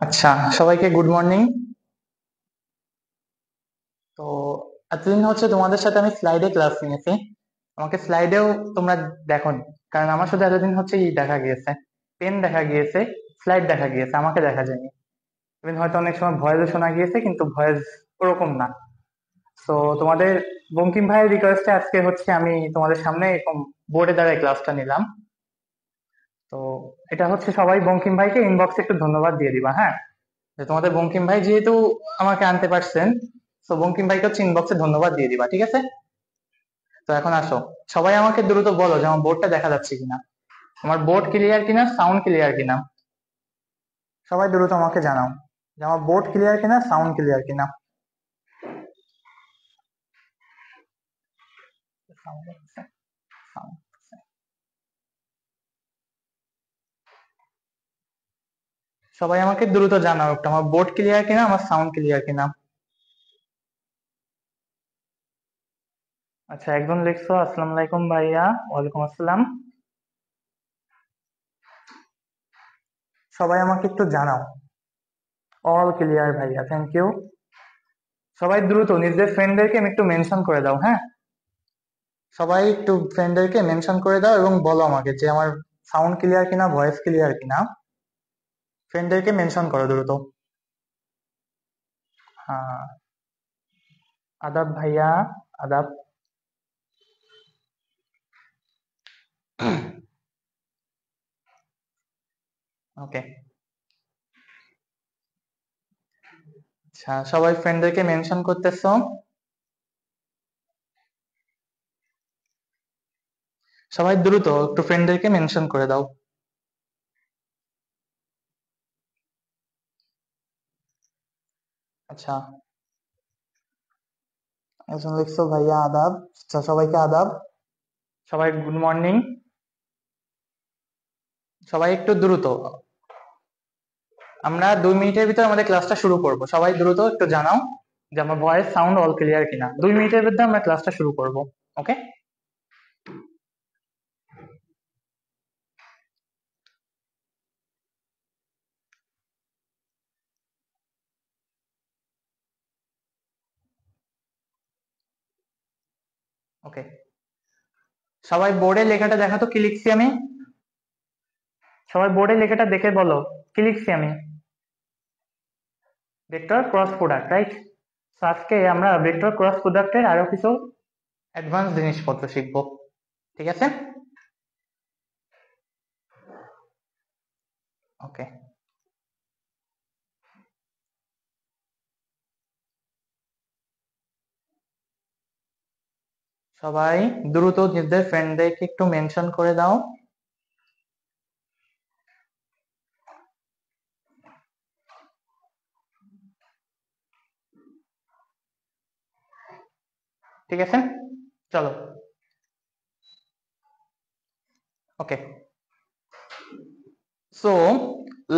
আচ্ছা, সবাইকে good morning. তো এতদিন হচ্ছে তোমাদের সাথে আমি স্লাইডে ক্লাস নিয়েছি। আমাকে স্লাইডেও তোমরা দেখোনি, কারণ আমার সাথে এতদিন হচ্ছে দেখা গিয়েছে, পেন দেখা গিয়েছে, স্লাইড দেখা গিয়েছে, আমাকে দেখা যায়নি। ইভেন হয়তো অনেক সময় ভয়েসও শোনা গিয়েছে, কিন্তু ভয়েস ওরকম না। তো তোমাদের বঙ্কিম ভাইয়ের রিকোয়েস্টে আজকে হচ্ছে আমি তোমাদের সামনে এরকম বোর্ডে দাঁড়ায় ক্লাসটা নিলাম। তো এটা হচ্ছে সবাই বঙ্কিম ভাইকে ইনবক্সে একটু ধন্যবাদ দিয়ে দিবা, হ্যাঁ? যে তোমাদের বঙ্কিম ভাই যেহেতু আমাকে আনতে পারছেন, তো বঙ্কিম ভাইকে হচ্ছে ইনবক্সে ধন্যবাদ দিয়ে দিবা, ঠিক আছে? তো এখন আসো, সবাই আমাকে দ্রুত বলো যে আমার বোর্ডটা দেখা যাচ্ছে কিনা, আমার বোর্ড ক্লিয়ার কিনা, সাউন্ড ক্লিয়ার কিনা। সবাই দ্রুত আমাকে জানাও যে আমার বোর্ড ক্লিয়ার কিনা, সাউন্ড ক্লিয়ার কিনা। সবাই আমাকে দ্রুত জানাও একটা, আমার বোর্ড ক্লিয়ার কিনা, আমার সাউন্ড ক্লিয়ার কিনা। আচ্ছা, একজন লিখছো আসসালামু আলাইকুম ভাইয়া। ওয়ালাইকুম আসসালাম। সবাই আমাকে একটু জানাও। অল ক্লিয়ার ভাইয়া, থ্যাংক ইউ। সবাই দ্রুত নিজেদের ফ্রেন্ডদেরকে একটু মেনশন করে দাও, হ্যাঁ? সবাই একটু ফ্রেন্ডদেরকে মেনশন করে দাও এবং বলো আমাকে যে আমার সাউন্ড ক্লিয়ার কিনা, ভয়েস ক্লিয়ার কিনা। ফ্রেন্ডদেরকে মেনশন করো দ্রুত। হ্যাঁ, আদাব ভাইয়া, আদাব। ওকে। আচ্ছা, সবাই ফ্রেন্ডদেরকে মেনশন করতেছো। সবাই দ্রুত একটু ফ্রেন্ডদেরকে মেনশন করে দাও। আচ্ছা, একজন লিখছো ভাইয়া আদাব। আচ্ছা, সবাইকে আদাব। সবাই গুড মর্নিং। সবাই একটু দ্রুত, আমরা 2 মিনিটের ভিতরে আমাদের ক্লাসটা শুরু করব। সবাই দ্রুত একটু জানাও যে আমার ভয়েস সাউন্ড অল ক্লিয়ার কিনা। 2 মিনিটের ভিতরে আমরা ক্লাসটা শুরু করব। ওকে। ওকে, সবাই বোর্ডে লেখাটা দেখা তো, কি লিখছি আমি? সবাই বোর্ডে লেখাটা দেখে বলো কি লিখছি আমি। Vector cross product, right? আজকে আমরা ভেক্টর ক্রস প্রোডাক্টের আরো কিছু অ্যাডভান্স জিনিসপত্র শিখবো, ঠিক আছে? ওকে। সবাই দ্রুত নিজেদের ফ্রেন্ডদেরকে একটু মেনশন করে দাও। ঠিক আছে, চলো। ওকে। সো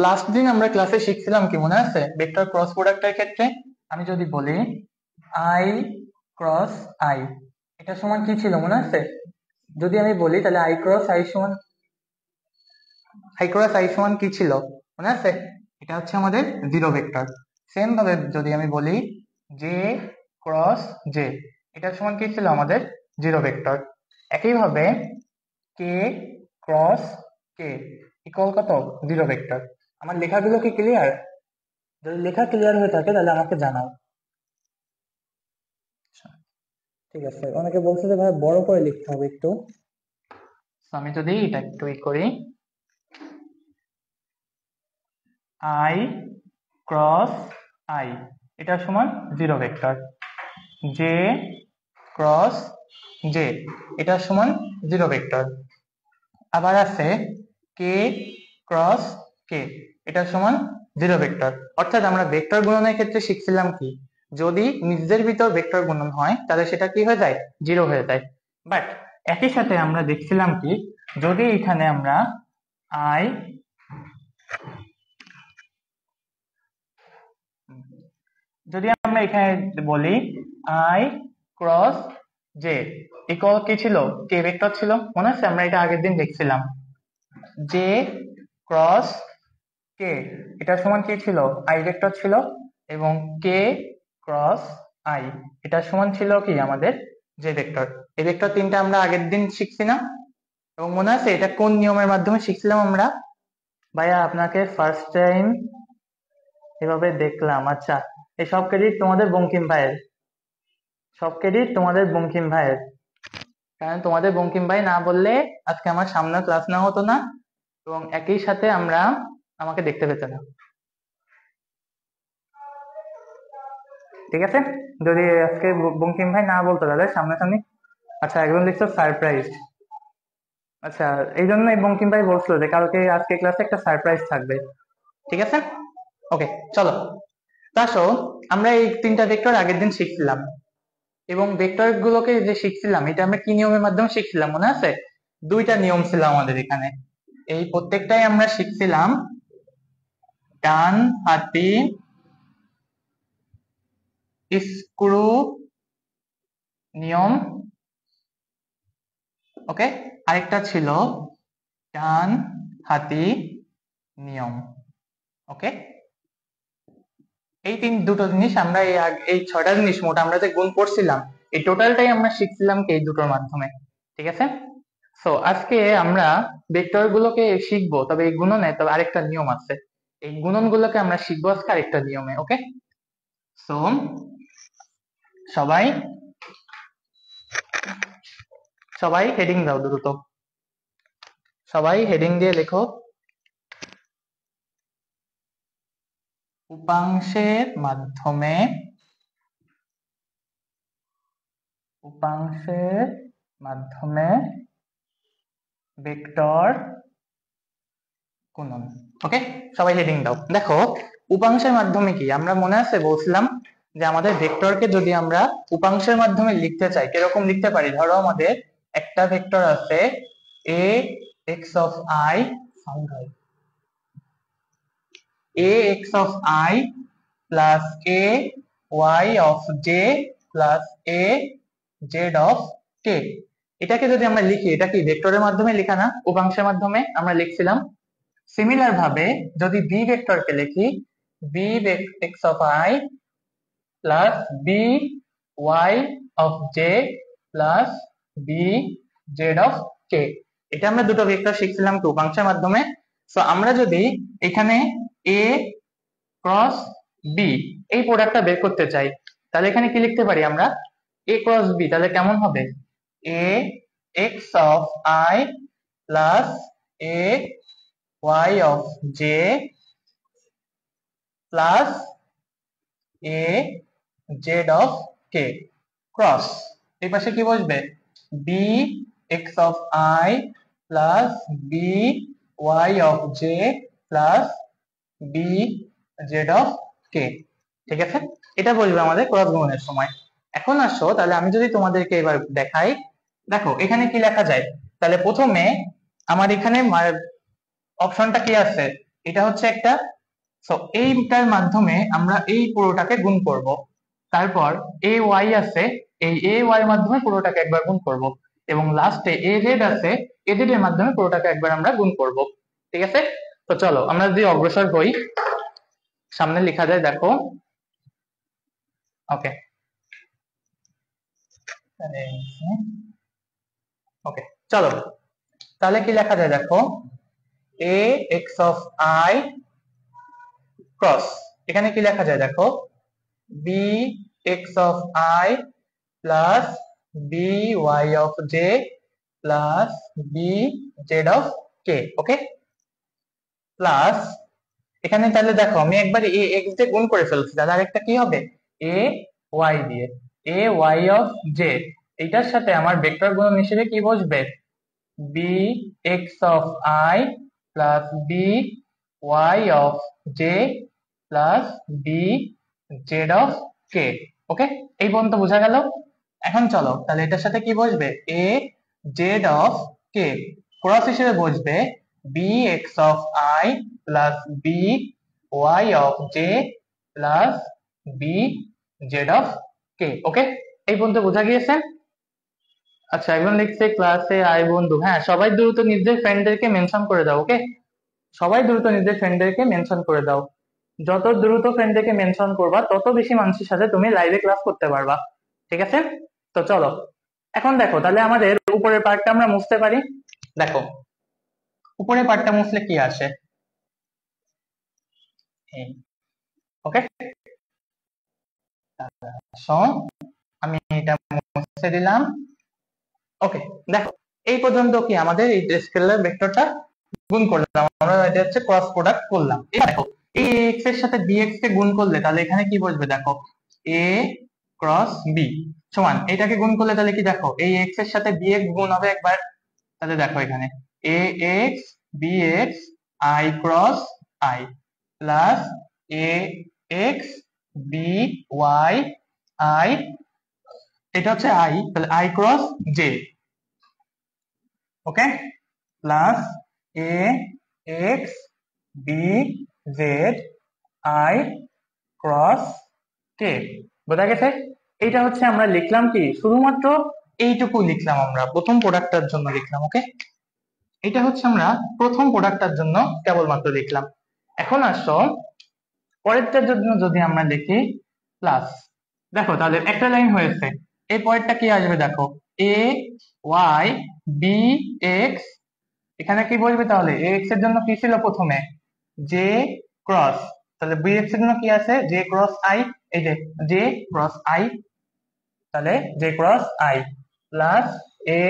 লাস্ট দিন আমরা ক্লাসে শিখছিলাম কি, মনে আছে? ভেক্টর ক্রস প্রোডাক্টের ক্ষেত্রে আমি যদি বলি আই ক্রস আই, এটা সমান কি ছিল মনে আছে? যদি আমি বলি তাহলে আই ক্রস আই সমান কি ছিল মনে আছে? এটা হচ্ছে আমাদের জিরো ভেক্টর। সেম ভাবে যদি আমি বলি জে ক্রস জে, এটা সমান কি ছিল আমাদের? Zero vector. একইভাবে কে ক্রস কে ইকুয়াল কত? Zero vector. আমার লেখাগুলো কি ক্লিয়ার? যদি লেখা ক্লিয়ার হয়ে থাকে তাহলে আমাকে জানাও। আচ্ছা, ঠিক আছে। অনেকে বলছে যে ভাই বড় করে লিখতে হবে একটু। So, আমি যদি এটা একটু করি, আই ক্রস আই এটা সমান zero vector. J cross J এটা সমান জিরো ভেক্টর। আবার আছে কে ক্রস কে, এটা সমান জিরো ভেক্টর। অর্থাৎ আমরা ভেক্টর গুণনের ক্ষেত্রে শিখছিলাম কি, যদি নিজেদের ভিতর ভেক্টর গুণন হয় তাহলে সেটা কি হয়ে যায়? জিরো হয়ে যায়। বাট একই সাথে আমরা দেখছিলাম কি, যদি এখানে আমরা আই যদি আমরা এখানে বলি আই ক্রস জে ইকুয়াল কি ছিল? কে ভেক্টর ছিল, মনে আছে? আমরা এটা আগের দিন দেখছিলাম। জে ক্রস কে, এটা সমান কি ছিল, আই ভেক্টর ছিল, এবং কে ক্রস আই এটা সমান ছিল কি আমাদের জে ভেক্টর। এই ভেক্টর তিনটা আমরা আগের দিন শিখছি না? এবং মনে আছে এটা কোন নিয়মের মাধ্যমে শিখছিলাম আমরা? ভাইয়া আপনাকে ফার্স্ট টাইম এভাবে দেখলাম। আচ্ছা, এই সব ক্রেডিট তোমাদের বঙ্কিম ভাইয়ের, সব ক্রেডিট তোমাদের বঙ্কিম ভাইয়ের। কারণ তোমাদের বঙ্কিম ভাই না বললে আজকে আমার সামনে ক্লাস না হতো না, এবং একই সাথে আমরা আমাকে দেখতে পেতে না। ঠিক আছে, যদি আজকে বঙ্কিম ভাই না বলতো তাহলে সামনাসামনি। আচ্ছা, একজন লিখছো সারপ্রাইজ। আচ্ছা, এই জন্যই বঙ্কিম ভাই বলছিল যে কালকে আজকে ক্লাসে একটা সারপ্রাইজ থাকবে। ঠিক আছে, ওকে চলো। তাসো আমরা এই তিনটা ভেক্টর আগের দিন শিখছিলাম, এবং ভেক্টর গুলোকে যে শিখছিলাম এটা আমরা কি নিয়মের মাধ্যমে শিখছিলাম মনে আছে? দুইটা নিয়ম ছিল আমাদের এখানে, এই প্রত্যেকটাই আমরা শিখছিলাম ডান হাতি স্ক্রু নিয়ম, ওকে, আরেকটা ছিল ডান হাতি নিয়ম। ওকে, এই দুটো জিনিস আমরা এই ছয়টা জিনিস মোট আমরা যে গুণ করছিলাম এই টোটালটাই আমরা শিখছিলাম কি এই দুটোর মাধ্যমে। ঠিক আছে, সো আজকে আমরা ভেক্টর গুলোকে শিখবো, তবে এই গুণনে তবে আরেকটা নিয়ম আছে, এই গুণন গুলোকে আমরা শিখবো আজকে আরেকটা নিয়মে। ওকে, সো সবাই সবাই হেডিং দাও দ্রুত, সবাই হেডিং দিয়ে লেখো উপাংশের মাধ্যমে, উপাংশের মাধ্যমে ভেক্টর গুণন। ওকে, সবাই হেডিং দাও। দেখো উপাংশের মাধ্যমে কি আমরা মনে আছে বলছিলাম যে আমাদের ভেক্টরকে যদি আমরা উপাংশের মাধ্যমে লিখতে চাই কিরকম লিখতে পারি? ধরো আমাদের একটা ভেক্টর আছে a x of i, sound হয়, a x of i plus a y of j plus a z of k। এটাকে যদি আমরা লিখি এটা কি ভেক্টরের মাধ্যমে লেখা না, উপাংশের মাধ্যমে আমরা লিখছিলাম। সিমিলার ভাবে যদি b ভেক্টরকে লিখি b x of i plus b y of j plus b z of k, এটা আমরা দুটো ভেক্টর শিখছিলাম কি উপাংশের মাধ্যমে। সো আমরা যদি এখানে a ক্রস b এই প্রোডাক্টটা বের করতে চাই তাহলে এখানে কি লিখতে পারি আমরা? a ক্রস b তাহলে কেমন হবে? a x of i plus a y of j plus a z of k cross এই পাশে কি বসবে? b x of i plus b y of j plus b z of k। ঠিক আছে, এটা বলবে আমাদের ক্রস গুণনের সময়। এখন আসো তাহলে আমি যদি তোমাদেরকে এবার দেখাই, দেখো এখানে কি লেখা যায়। তাহলে প্রথমে আমার এখানে অপশনটা কি আছে, এটা হচ্ছে একটা, সো এইটার মাধ্যমে আমরা এই পুরোটাকে গুণ করব, তারপর এ ওয়াই আছে, এই এ ওয়াই এর মাধ্যমে পুরোটাকে একবার গুণ করব, এবং লাস্টে এ জেড আছে, এ জেড এর মাধ্যমে পুরোটাকে একবার আমরা গুণ করব। ঠিক আছে, তো চলো আমরা যদি অগ্রসর হই, সামনে লেখা যায় দেখো, ওকে ওকে চলো তাহলে কি লেখা যায় দেখো, a x of i cross, এখানে কি লেখা যায় দেখো, b x of i plus b y of j plus b z of k। Okay, plus এখানে তাহলে দেখো আমি একবার a x দিয়ে গুণ করে ফেলছি, তাহলে আরেকটা কি হবে a y দিয়ে, a y of j, এইটার সাথে আমার ভেক্টর গুণন হিসেবে কি বসবে? b x of i plus b y of j plus b z of k। ওকে, এই পর্যন্ত বোঝা গেল? এখন চলো তাহলে এটার সাথে কি বসবে? a z of k cross হিসেবে বসবে b x of i plus b y of j plus b z of k। ওকে, এই পর্যন্ত বোঝা গিয়েছে? আচ্ছা, একজন লিখছে ক্লাসে আই বন্ধু, হ্যাঁ সবাই দ্রুত নিজের ফ্রেন্ডদেরকে মেনশন করে দাও। ওকে, সবাই দ্রুত নিজের ফ্রেন্ডদেরকে মেনশন করে দাও। যত দ্রুত ফ্রেন্ডদেরকে মেনশন করবা তত বেশি মানুষের সাথে তুমি লাইভে ক্লাস করতে পারবা। ঠিক আছে, তো চলো এখন দেখো তাহলে আমাদের উপরের পার্টটা আমরা মুছতে পারি। দেখো উপরের পার্টটা মুছলে কি আসে, ওকে সো আমি এটা মুছে দিলাম। ওকে দেখো এই পর্যন্ত কি আমাদের এই স্কেলার ভেক্টরটা গুণ করলাম আমরা, এটা হচ্ছে ক্রস প্রোডাক্ট করলাম। এবার দেখো এই এক্স এর সাথে বি এক্স কে গুণ করলে তাহলে এখানে কি বসবে, দেখো এ ক্রস বি সমান এটাকে গুণ করলে তাহলে কি, দেখো এই এক্স এর সাথে বি এক্স গুণ হবে একবার, তাহলে দেখো এখানে a x b x i cross I plus a x B Y i, এটা হচ্ছে আই, তাহলে i cross j, okay plus a x B z i cross k. বোঝা গেছে? এইটা হচ্ছে আমরা লিখলাম কি, শুধুমাত্র এইটুকু লিখলাম আমরা প্রথম প্রোডাক্টটার জন্য লিখলাম। ওকে এটা হচ্ছে আমরা প্রথম প্রোডাক্টটার জন্য কেবলমাত্র লিখলাম। এখন আসো পরেরটার জন্য যদি আমরা লিখি প্লাস, দেখো তাহলে একটা লাইন হয়েছে, এই পরেরটা কি আসবে, দেখো এ ওয়াই বি এক্স, এখানে কি বলবে তাহলে এ এক্স এর জন্য কি ছিল প্রথমে জে ক্রস, তাহলে বি এক্স এর জন্য কি আছে জে ক্রস আই, এই যে জে ক্রস আই, তাহলে J cross I plus A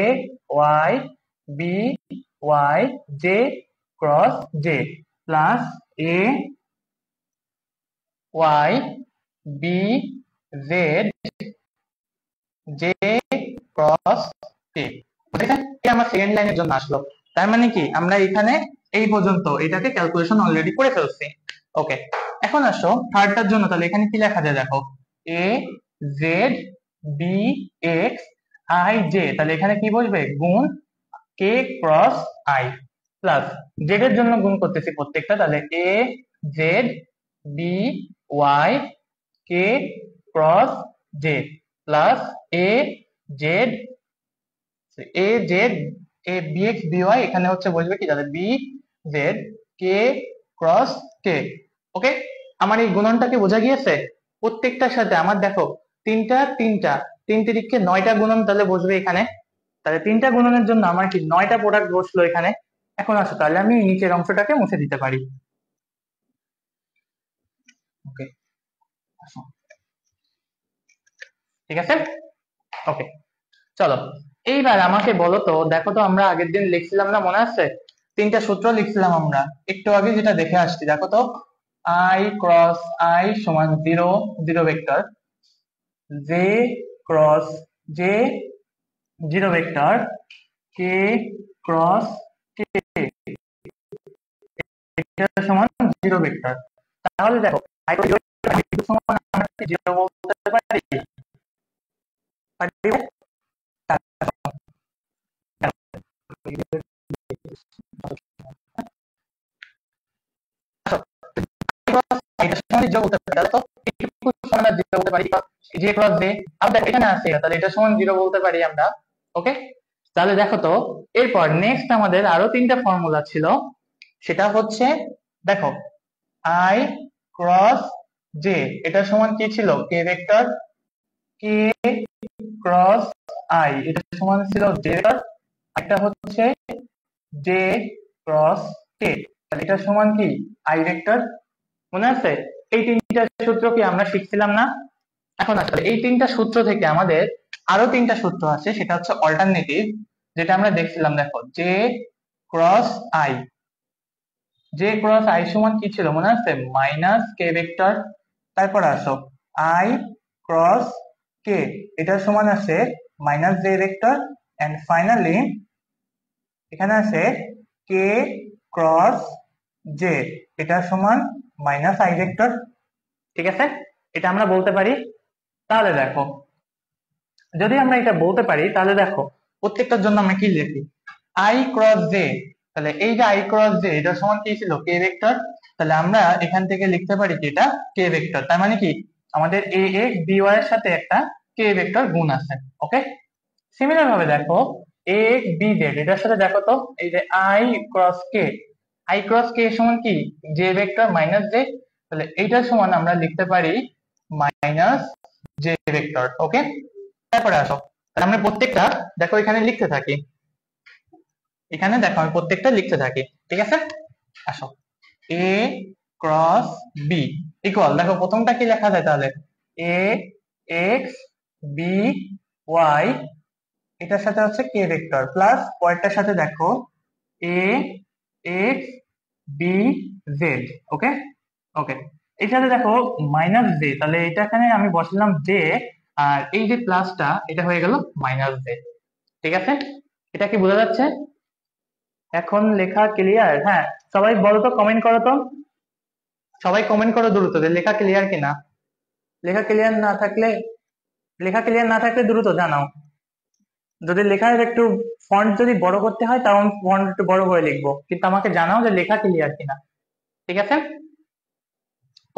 Y B Y J cross J plus A Y B Z J cross K. আমার সেকেন্ড লাইনের জন্য আসলো, তার মানে কি আমরা এখানে এই পর্যন্ত এটাকে ক্যালকুলেশন অলরেডি করে ফেলছি। ওকে এখন আসো থার্ডটার জন্য, তাহলে এখানে কি লেখা যায়, দেখো A Z B x I J, তাহলে এখানে কি বসবে গুণ K cross I plus Z এর জন্য গুণ করতেছি প্রত্যেকটা, তাহলে A Z B Y K cross J plus A Z A Z A B X B Y, এখানে হচ্ছে বসবে কি তাহলে B Z K cross K. Okay আমার এই গুণনটা কি বোঝা গিয়েছে? প্রত্যেকটার সাথে আমার দেখো তিনটা তিনটা তিন তিরিখকে 9টা গুণন তাহলে বসবে এখানে, তাহলে 3টা গুণনের জন্য আমার কি 9টা প্রোডাক্ট বসলো এখানে। এখন আসো তাহলে আমি নিচের অংশটাকে মুছে দিতে পারি। ওকে ঠিক আছে, ওকে চলো এইবার আমাকে বলো তো, দেখো তো আমরা আগের দিন লিখছিলাম না, মনে আছে 3টা সূত্র লিখছিলাম আমরা একটু আগে, যেটা দেখে আসছি দেখো তো আই ক্রস আই সমান 0 0 vector, j cross j 0 vector, k cross k এটা সমান 0 ভেক্টর। তাহলে দেখো আই ক্রস 0 সমান আমরা কি 0 বলতে পারি? এটা সমান 0 বলতে পারি আমরা। ওকে তাহলে দেখো তো এরপর নেক্সট আমাদের আরো 3টা ফর্মুলা ছিল, সেটা হচ্ছে দেখো আই ক্রস জে এটা সমান কি ছিল কে ভেক্টর, কে ক্রস আই এটা সমান ছিল জে ভেক্টর, একটা হচ্ছে জে ক্রস কে, তাহলে এটা সমান কি আই ভেক্টর। মনে আছে এই 3টা সূত্র কি আমরা শিখছিলাম না? এখন আসলে এই 3টা সূত্র থেকে আমাদের আরো 3টা সূত্র আছে, সেটা হচ্ছে অল্টারনেটিভ, যেটা আমরা দেখছিলাম। দেখো J cross I, J cross I সমান কি ছিল মনে আছে মাইনাস কে ভেক্টর, তারপর আসো আই ক্রস কে এটা সমান আছে minus J vector, and finally এখানে আছে কে ক্রস জে এটা সমান মাইনাস আই ভেক্টর। ঠিক আছে এটা আমরা বলতে পারি। তাহলে দেখো যদি আমরা এটা বলতে পারি তাহলে দেখো প্রত্যেকটার জন্য আমরা কি লিখি আই ক্রস জে, তাহলে এই যে আই ক্রস জে এটা সমান কি ছিল কে ভেক্টর, তাহলে আমরা এখান থেকে লিখতে পারি কি এটা কে ভেক্টর, তার মানে কি আমাদের এ এক্স বি ওয়াই এর সাথে একটা কে ভেক্টর গুণ আছে। ওকে সিমিলার ভাবে দেখো এ এক্স বি জেড এটার সাথে দেখো তো এই যে I cross K, I cross কে সমান কি জে ভেক্টর মাইনাস জে, তাহলে এইটার সমান আমরা লিখতে পারি মাইনাস জে ভেক্টর। ওকে, তারপরে আসো, তাহলে আমরা প্রত্যেকটা দেখো এখানে লিখতে থাকি, এখানে দেখো আমি প্রত্যেকটা লিখতে থাকি, ঠিক আছে। আসো, এ ক্রস বি ইকুয়াল, দেখো প্রথমটা কি লেখা যায় তাহলে, এ এক্স বি ওয়াই, এটার সাথে হচ্ছে কে ভেক্টর, প্লাস পরেরটার সাথে দেখো এ এক্স বি জেড। ওকে, ওকে, এর সাথে দেখো মাইনাস জে, তাহলে এটা এখানে আমি বসালাম জে, আর এই যে প্লাসটা এটা হয়ে গেল মাইনাস জে, ঠিক আছে। এটা কি বোঝা যাচ্ছে? এখন লেখা ক্লিয়ার? হ্যাঁ, সবাই বলো তো, কমেন্ট করো তো, সবাই কমেন্ট করো দ্রুত যে লেখা ক্লিয়ার কিনা। লেখা ক্লিয়ার না থাকলে, লেখা ক্লিয়ার না থাকলে দ্রুত জানাও। যদি লেখার একটু ফন্ট যদি বড় করতে হয় তাও আমি ফন্ট একটু বড় করে লিখবো, কিন্তু আমাকে জানাও যে লেখা ক্লিয়ার কিনা, ঠিক আছে।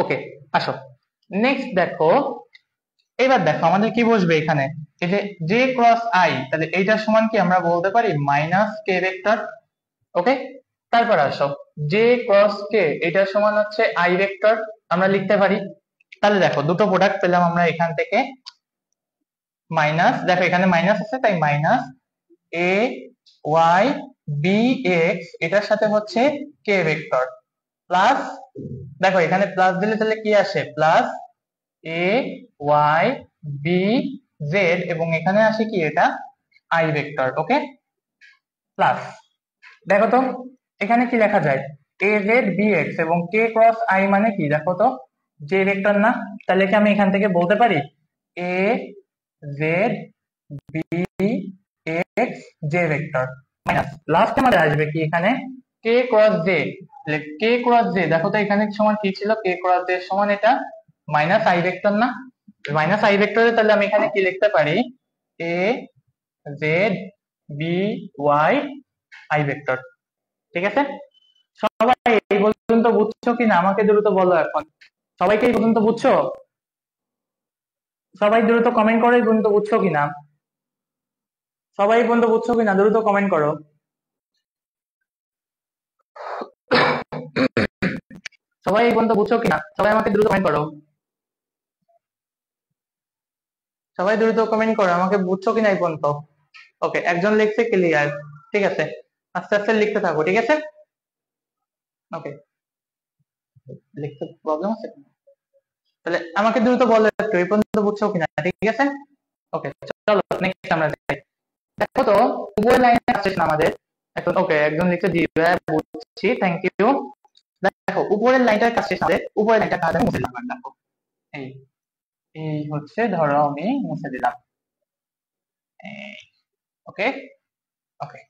ওকে, আসো নেক্সট দেখো, এবার দেখো আমাদের কি বসবে এখানে, এই যে জে ক্রস আই, তাহলে এইটার সমান কি আমরা বলতে পারি মাইনাস কে ভেক্টর। ওকে, তারপর আসো জে ক্রস কে, এটার সমান হচ্ছে আই ভেক্টর, আমরা লিখতে পারি। তাহলে দেখো দুটো প্রোডাক্ট পেলাম আমরা এখান থেকে, মাইনাস, দেখো এখানে মাইনাস আছে তাই minus a Y b x, এটার সাথে হচ্ছে কে ভেক্টর, প্লাস, দেখো এখানে প্লাস দিলে তাহলে কি আসে, plus A Y B Z, এবং এখানে আসে কি এটা আই ভেক্টর। ওকে, প্লাস, দেখো তো এখানে কি লেখা যায়, এ জেড বি এক্স এবং কে ক্রস আই মানে কি দেখো তো, জে ভেক্টর না, তাহলে কি আমি এখান থেকে বলতে পারি A Z B X J vector, minus last আমাদের আসবে কি এখানে K cross J, K cross J দেখো তো এখানে সমান কি ছিল, কে ক্রস জে সমান এটা মাইনাস আই ভেক্টর না, মাইনাস আই ভেক্টরে তাহলে আমি এখানে কি লিখতে পারি A Z B Y I vector, ঠিক আছে। সবাই এই পর্যন্ত বুঝছো কিনা আমাকে দ্রুত বলো এখন, সবাইকে এই পর্যন্ত বুঝছো? সবাই দ্রুত কমেন্ট করো এই পর্যন্ত বুঝছো কিনা, সবাই এই পর্যন্ত বুঝছো কিনা দ্রুত কমেন্ট করো। সবাই এই পর্যন্ত বুঝছো কিনা, সবাই আমাকে দ্রুত কমেন্ট করো, সবাই দ্রুত কমেন্ট করো আমাকে বুঝছো কিনা এই পর্যন্ত। ওকে, একজন লিখছে ক্লিয়ার, ঠিক আছে, আস্তে আস্তে লিখতে থাকো, ঠিক আছে। ওকে, লিখতে প্রবলেম আছে, তাহলে আমাকে দ্রুত বলো একটু এই পর্যন্ত বুঝছো কিনা, ঠিক আছে। ওকে, চলো নেক্সট আমরা যাই। দেখো তো উপরের লাইনে আসছে না আমাদের এখন। ওকে, একজন লিখছে জি ভাইয়া বুঝছি, থ্যাংক ইউ। দেখো উপরের লাইনটার কাছে আমাদের, উপরের লাইনটা কাজ আমি মুছে দিলাম, দেখো এই এই হচ্ছে, ধরো আমি মুছে দিলাম, ওকে, ওকে।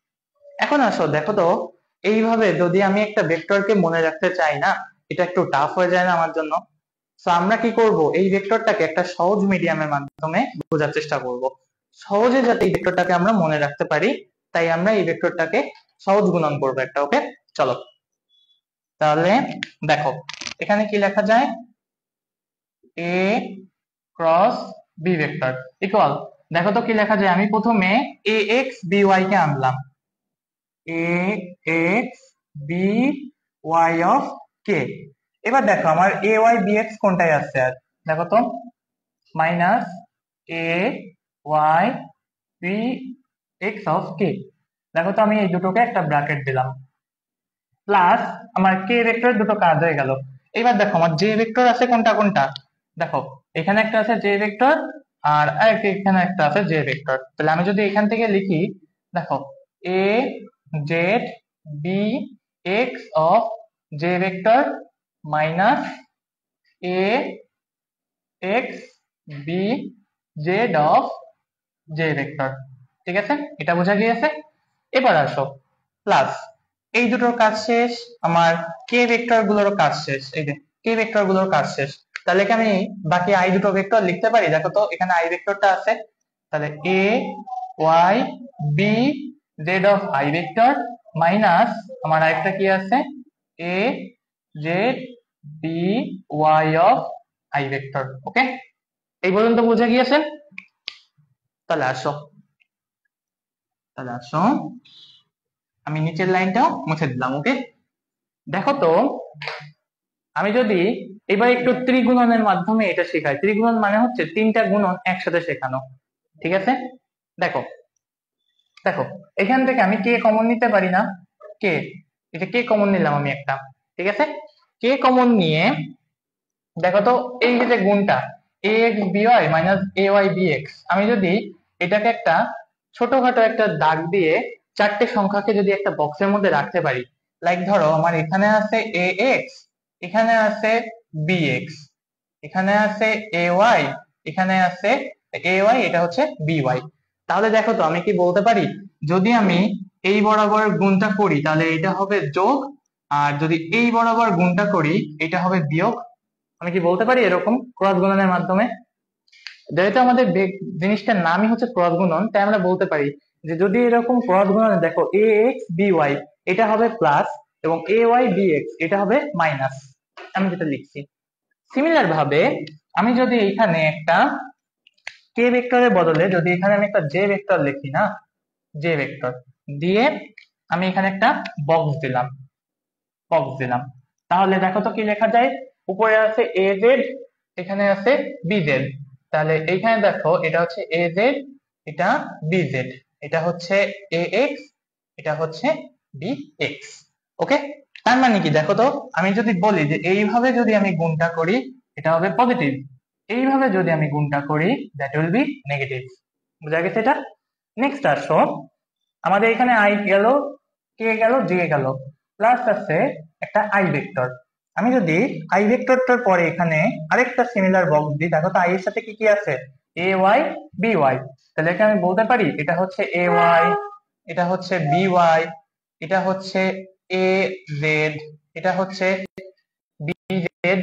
এখন আসো দেখো তো, এইভাবে যদি আমি একটা ভেক্টরকে মনে রাখতে চাই না, এটা একটু টাফ হয়ে যায় না আমার জন্য। তো আমরা কি করব, এই ভেক্টরটাকে একটা সহজ মিডিয়ামের মাধ্যমে বোঝার চেষ্টা করব, সহজে যাতে এই ভেক্টরটাকে আমরা মনে রাখতে পারি, তাই আমরা এই ভেক্টরটাকে সহজ গুণন করবো একটা। ওকে, চলো তাহলে দেখো এখানে কি লেখা যায়, এ ক্রস বি ভেক্টর ইকুয়াল, দেখো তো কি লেখা যায়, আমি প্রথমে এ এক্স বি ওয়াই কে আনলাম, এ এক্স বি ওয়াই অফ কে, এবার দেখো আমার এ ওয়াই বি এক্স কোনটায় আসছে, আর দেখো তো minus a Y b x of k, দেখো তো আমি এই দুটোকে একটা ব্র্যাকেট দিলাম, প্লাস আমার কে ভেক্টর দুটো কাজ হয়ে গেল। এবার দেখো আমার জে ভেক্টর আছে কোনটা কোনটা, দেখো এখানে একটা আছে জে ভেক্টর, আর এখানে একটা আছে জে ভেক্টর, তাহলে আমি যদি এখান থেকে লিখি, দেখো A Z B x of J vector minus A x B Z of J vector, ঠিক আছে, এটা বোঝা গিয়েছে। এবার আসো প্লাস, এই দুটোর কাজ শেষ, আমার কে ভেক্টর গুলোর কাজ শেষ, এই যে কে ভেক্টর গুলোর কাজ শেষ, তাহলে কি আমি বাকি আই দুটো ভেক্টর লিখতে পারি, দেখো তো এখানে আই ভেক্টরটা আছে, তাহলে a Y B Z of i vector minus আমার আরেকটা কি আছে, a Z B y of i vector. Okay, এই পর্যন্ত বুঝে গিয়েছে। তাহলে আসো, তাহলে আসো আমি নিচের লাইনটাও মুছে দিলাম। ওকে, দেখো তো, আমি যদি এবার একটু ত্রিগুণনের মাধ্যমে এটা শেখাই। ত্রিগুণন মানে হচ্ছে তিনটা গুণন একসাথে শেখানো, ঠিক আছে? দেখো দেখো, এখান থেকে আমি কে কমন নিতে পারি না? কে, এটা কে কমন নিলাম আমি একটা, ঠিক আছে? কে কমন নিয়ে দেখো তো, এই যে গুণটা ax by minus ay bx, আমি যদি এটাকে একটা ছোটখাটো একটা দাগ দিয়ে চারটে সংখ্যাকে যদি একটা বক্সের মধ্যে রাখতে পারি, লাইক ধরো আমার এখানে আছে ax, এখানে আছে bx, এখানে আছে ay, এখানে আছে ay, এটা হচ্ছে by। তাহলে দেখো তো, আমি কি বলতে পারি, যদি আমি এই বরাবর গুণটা করি তাহলে এটা হবে যোগ, আর যদি এই বরাবর গুণটা করি এটা হবে বিয়োগ। আমি কি বলতে পারি এরকম ক্রস গুণনের মাধ্যমে? যেহেতু আমাদের জিনিসটার নামই হচ্ছে ক্রস গুণন, তাই আমরা বলতে পারি যে যদি এরকম ক্রস গুণনে দেখো ax by এটা হবে প্লাস এবং ay bx এটা হবে মাইনাস, আমি যেটা লিখছি। সিমিলার ভাবে আমি যদি এখানে একটা কে ভেক্টরের বদলে যদি এখানে আমি একটা জে ভেক্টর লিখি না, জে ভেক্টর দিয়ে আমি এখানে একটা বক্স দিলাম, তাহলে দেখো তো কি লেখা যায়। উপরে আছে az, এখানে আছে bz, তাহলে এইখানে দেখো এটা হচ্ছে az, এটা bz, এটা হচ্ছে ax, এটা হচ্ছে bx। ওকে, তার মানে কি দেখো তো, আমি যদি বলি যে এইভাবে যদি আমি গুণটা করি এটা হবে পজিটিভ, এইভাবে যদি আমি গুণটা করি দ্যাট উইল বি নেগেটিভ। বুঝা গেছে এটা? নেক্সট আসো, আমাদের এখানে আই গেল, কে গেল, জে গেল, প্লাস আছে একটা আই ভেক্টর। আমি যদি আই ভেক্টরটার পরে এখানে আরেকটা সিমিলার বক্স দিই, দেখো তো আই এর সাথে কি কি আছে, এ ওয়াই বি ওয়াই, তাহলে এখানে আমি বলতে পারি এটা হচ্ছে এ ওয়াই, এটা হচ্ছে বি ওয়াই, এটা হচ্ছে এ জেড, এটা হচ্ছে বি জেড,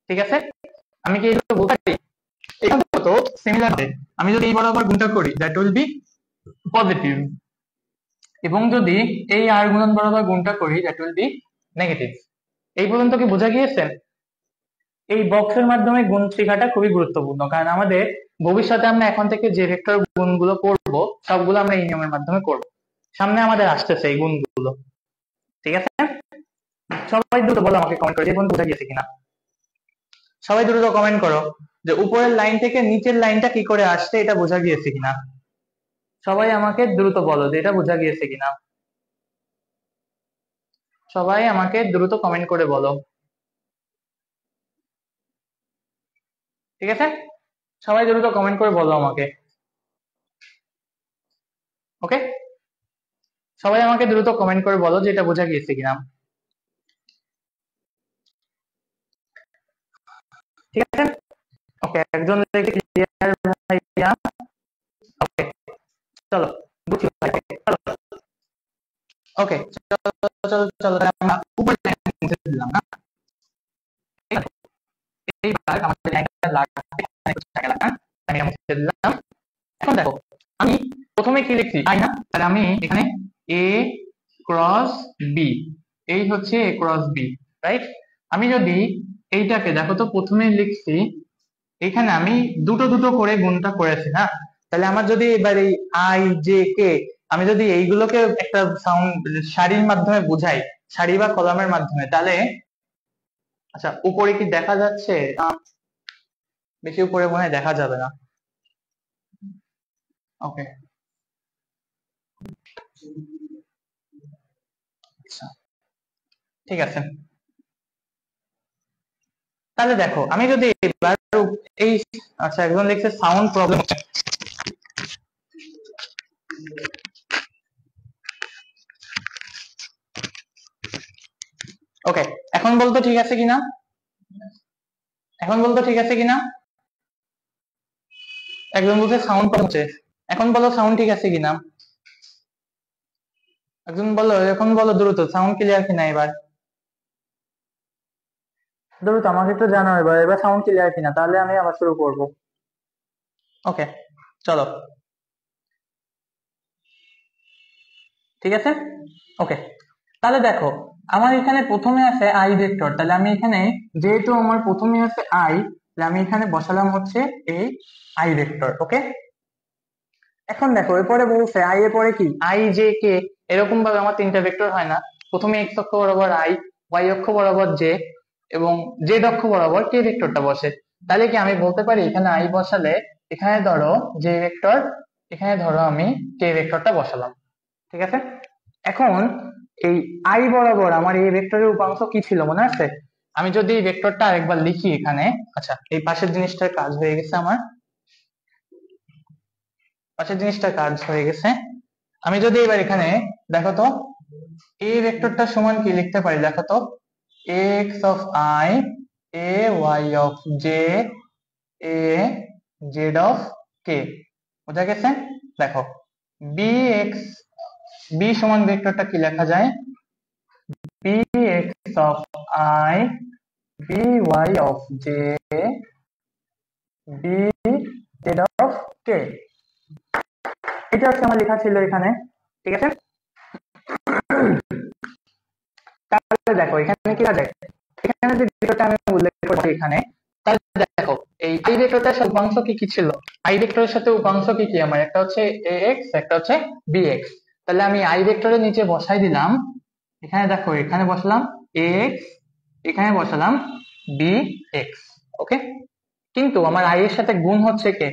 ঠিক আছে? আমি কি এগুলো বলতে পারি? এখানে তো সিমিলার, আমি যদি এই বরাবর গুণটা করি দ্যাট উইল বি পজিটিভ, এবং যদি এই আর গুণন বরাবর গুণটা করি দ্যাট উইল বি নেগেটিভ। এই পর্যন্ত কি বোঝা গিয়েছে? এই বক্সের মাধ্যমে গুণ শেখাটা খুবই গুরুত্বপূর্ণ, কারণ আমাদের ভবিষ্যতে আমরা এখন থেকে যে ভেক্টর গুণগুলো করব সবগুলো আমরা এই নিয়মের মাধ্যমে করব। সামনে আমাদের আসতেছে এই গুণগুলো, ঠিক আছে? সবাই দ্রুত বলো আমাকে কমেন্ট করে যে পর্যন্ত বোঝা গিয়েছে কিনা। সবাই দ্রুত কমেন্ট করো যে উপরের লাইন থেকে নিচের লাইনটা কি করে আসছে এটা বোঝা গিয়েছে কিনা। সবাই আমাকে দ্রুত বলো যে এটা বোঝা গিয়েছে কিনা। সবাই আমাকে দ্রুত কমেন্ট করে বলো, ঠিক আছে? সবাই দ্রুত কমেন্ট করে বলো আমাকে। ওকে, সবাই আমাকে দ্রুত কমেন্ট করে বলো যে এটা বোঝা গিয়েছে কিনা, ঠিক আছে? ওকে, একজন লিখে ক্লিয়ার ভাইয়া। ওকে, চলো বুঝছি ভাই, চলো। ওকে, চলো চলো চলো, আমরা উপরে লাইন মুছে দিলাম না, এইবার আমাদের লাইনটা লাগবে, আমি এটা মুছে দিলাম। এখন দেখো, আমি প্রথমে কি লিখছি আই না, তাহলে আমি এখানে এ ক্রস বি, এই হচ্ছে এ ক্রস বি, রাইট? আমি যদি এইটাকে দেখো তো, প্রথমে লিখছি এখানে আমি দুটো দুটো করে গুণটা করেছি না, তাহলে আমার যদি এবার এই আই জে কে আমি যদি এইগুলোকে একটা সাউন্ড সারির মাধ্যমে বুঝাই, সারি বা কলামের মাধ্যমে, তাহলে আচ্ছা উপরে কি দেখা যাচ্ছে? বেশি উপরে মনে হয় দেখা যাবে না। ওকে, আচ্ছা ঠিক আছে। তাহলে দেখো, আমি যদি এবার এই, আচ্ছা একজন লিখছে সাউন্ড প্রবলেম। ওকে, এখন বলতো ঠিক আছে কিনা, এখন বলতো ঠিক আছে কিনা? একজন বলছে সাউন্ড প্রবলেম হচ্ছে, এখন বলো সাউন্ড ঠিক আছে কিনা? একজন বলো, এখন বলো দ্রুত, সাউন্ড ক্লিয়ার কিনা এবার? দ্রুত আমাকে একটু জানাও এবার, এবার সাউন্ড ক্লিয়ার কিনা, তাহলে আমি আবার শুরু করব। ওকে, চলো, ঠিক আছে। ওকে, তাহলে দেখো, আমার এখানে প্রথমে আছে আই ভেক্টর, তাহলে আমি এখানে যেহেতু আমার প্রথমে আছে আই, তাহলে আমি এখানে বসালাম হচ্ছে এই আই ভেক্টর। ওকে, এখন দেখো এরপরে বলছে আই এর পরে কি, আই জে কে, এরকম ভাবে আমার তিনটা ভেক্টর হয় না, প্রথমে এক্স অক্ষ বরাবর আই, ওয়াই অক্ষ বরাবর জে এবং জেড অক্ষ বরাবর কে ভেক্টরটা বসে। তাহলে কি আমি বলতে পারি এখানে আই বসালে এখানে ধরো জে ভেক্টর, এখানে ধরো আমি কে ভেক্টরটা বসালাম, ঠিক আছে। এখন এই আই বরাবর আমার এই ভেক্টরের উপাংশ কি ছিল মনে আছে? আমি যদি এই ভেক্টরটা আরেকবার লিখি এখানে, আচ্ছা এই পাশের জিনিসটার কাজ হয়ে গেছে আমার, পাশের জিনিসটার কাজ হয়ে গেছে। আমি যদি এবার এখানে দেখো তো এই ভেক্টরটা সমান কি লিখতে পারি দেখো তো, x of i a y of j a z of k, বোঝা গেছে? দেখো বি এক্স, বি সমান ভেক্টরটা কি লেখা যায়, b x of i b y of j b Z of k, এটা হচ্ছে আমার লেখা ছিল এখানে, ঠিক আছে। তাহলে দেখো এখানে কি আছে, এখানে যে ভেক্টরটা আমি উল্লেখ করছি এখানে, তাহলে দেখো এই আই ভেক্টরটার সাথে উপাংশ কি কি ছিল, আই ভেক্টরের সাথে উপাংশ কি কি আমার, একটা হচ্ছে ax একটা হচ্ছে bx। তাহলে আমি আই ভেক্টরের নিচে বসাই দিলাম, এখানে দেখো এখানে বসালাম ax, এখানে বসালাম bx, ওকে। কিন্তু আমার আই এর সাথে গুণ হচ্ছে কে,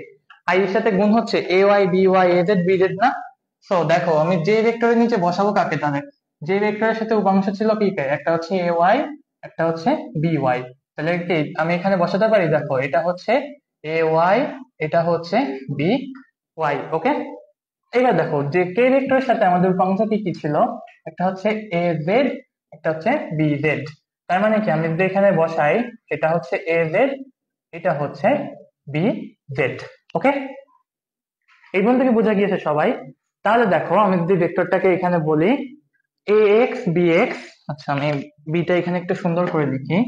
আই এর সাথে গুণ হচ্ছে ay by az bz না। সো দেখো আমি যে ভেক্টরের নিচে বসাবো কাকে, তাহলে যে ভেক্টরের সাথে উপাংশ ছিল কি কে, একটা হচ্ছে ay একটা হচ্ছে by। তাহলে কি আমি এখানে বসাতে পারি, দেখো এটা হচ্ছে ay এটা হচ্ছে by, ওকে। এবার দেখো যে কে ভেক্টরের সাথে আমাদের উপাংশ কি কি ছিল, একটা হচ্ছে az একটা হচ্ছে bz। তার মানে কি আমি যদি এখানে বসাই, এটা হচ্ছে az এটা হচ্ছে bz, ওকে। এই পর্যন্ত কি বোঝা গিয়েছে সবাই? তাহলে দেখো আমি যদি ভেক্টরটাকে এখানে বলি ax bx, আচ্ছা আমি বিটা এখানে একটু সুন্দর করে লিখি,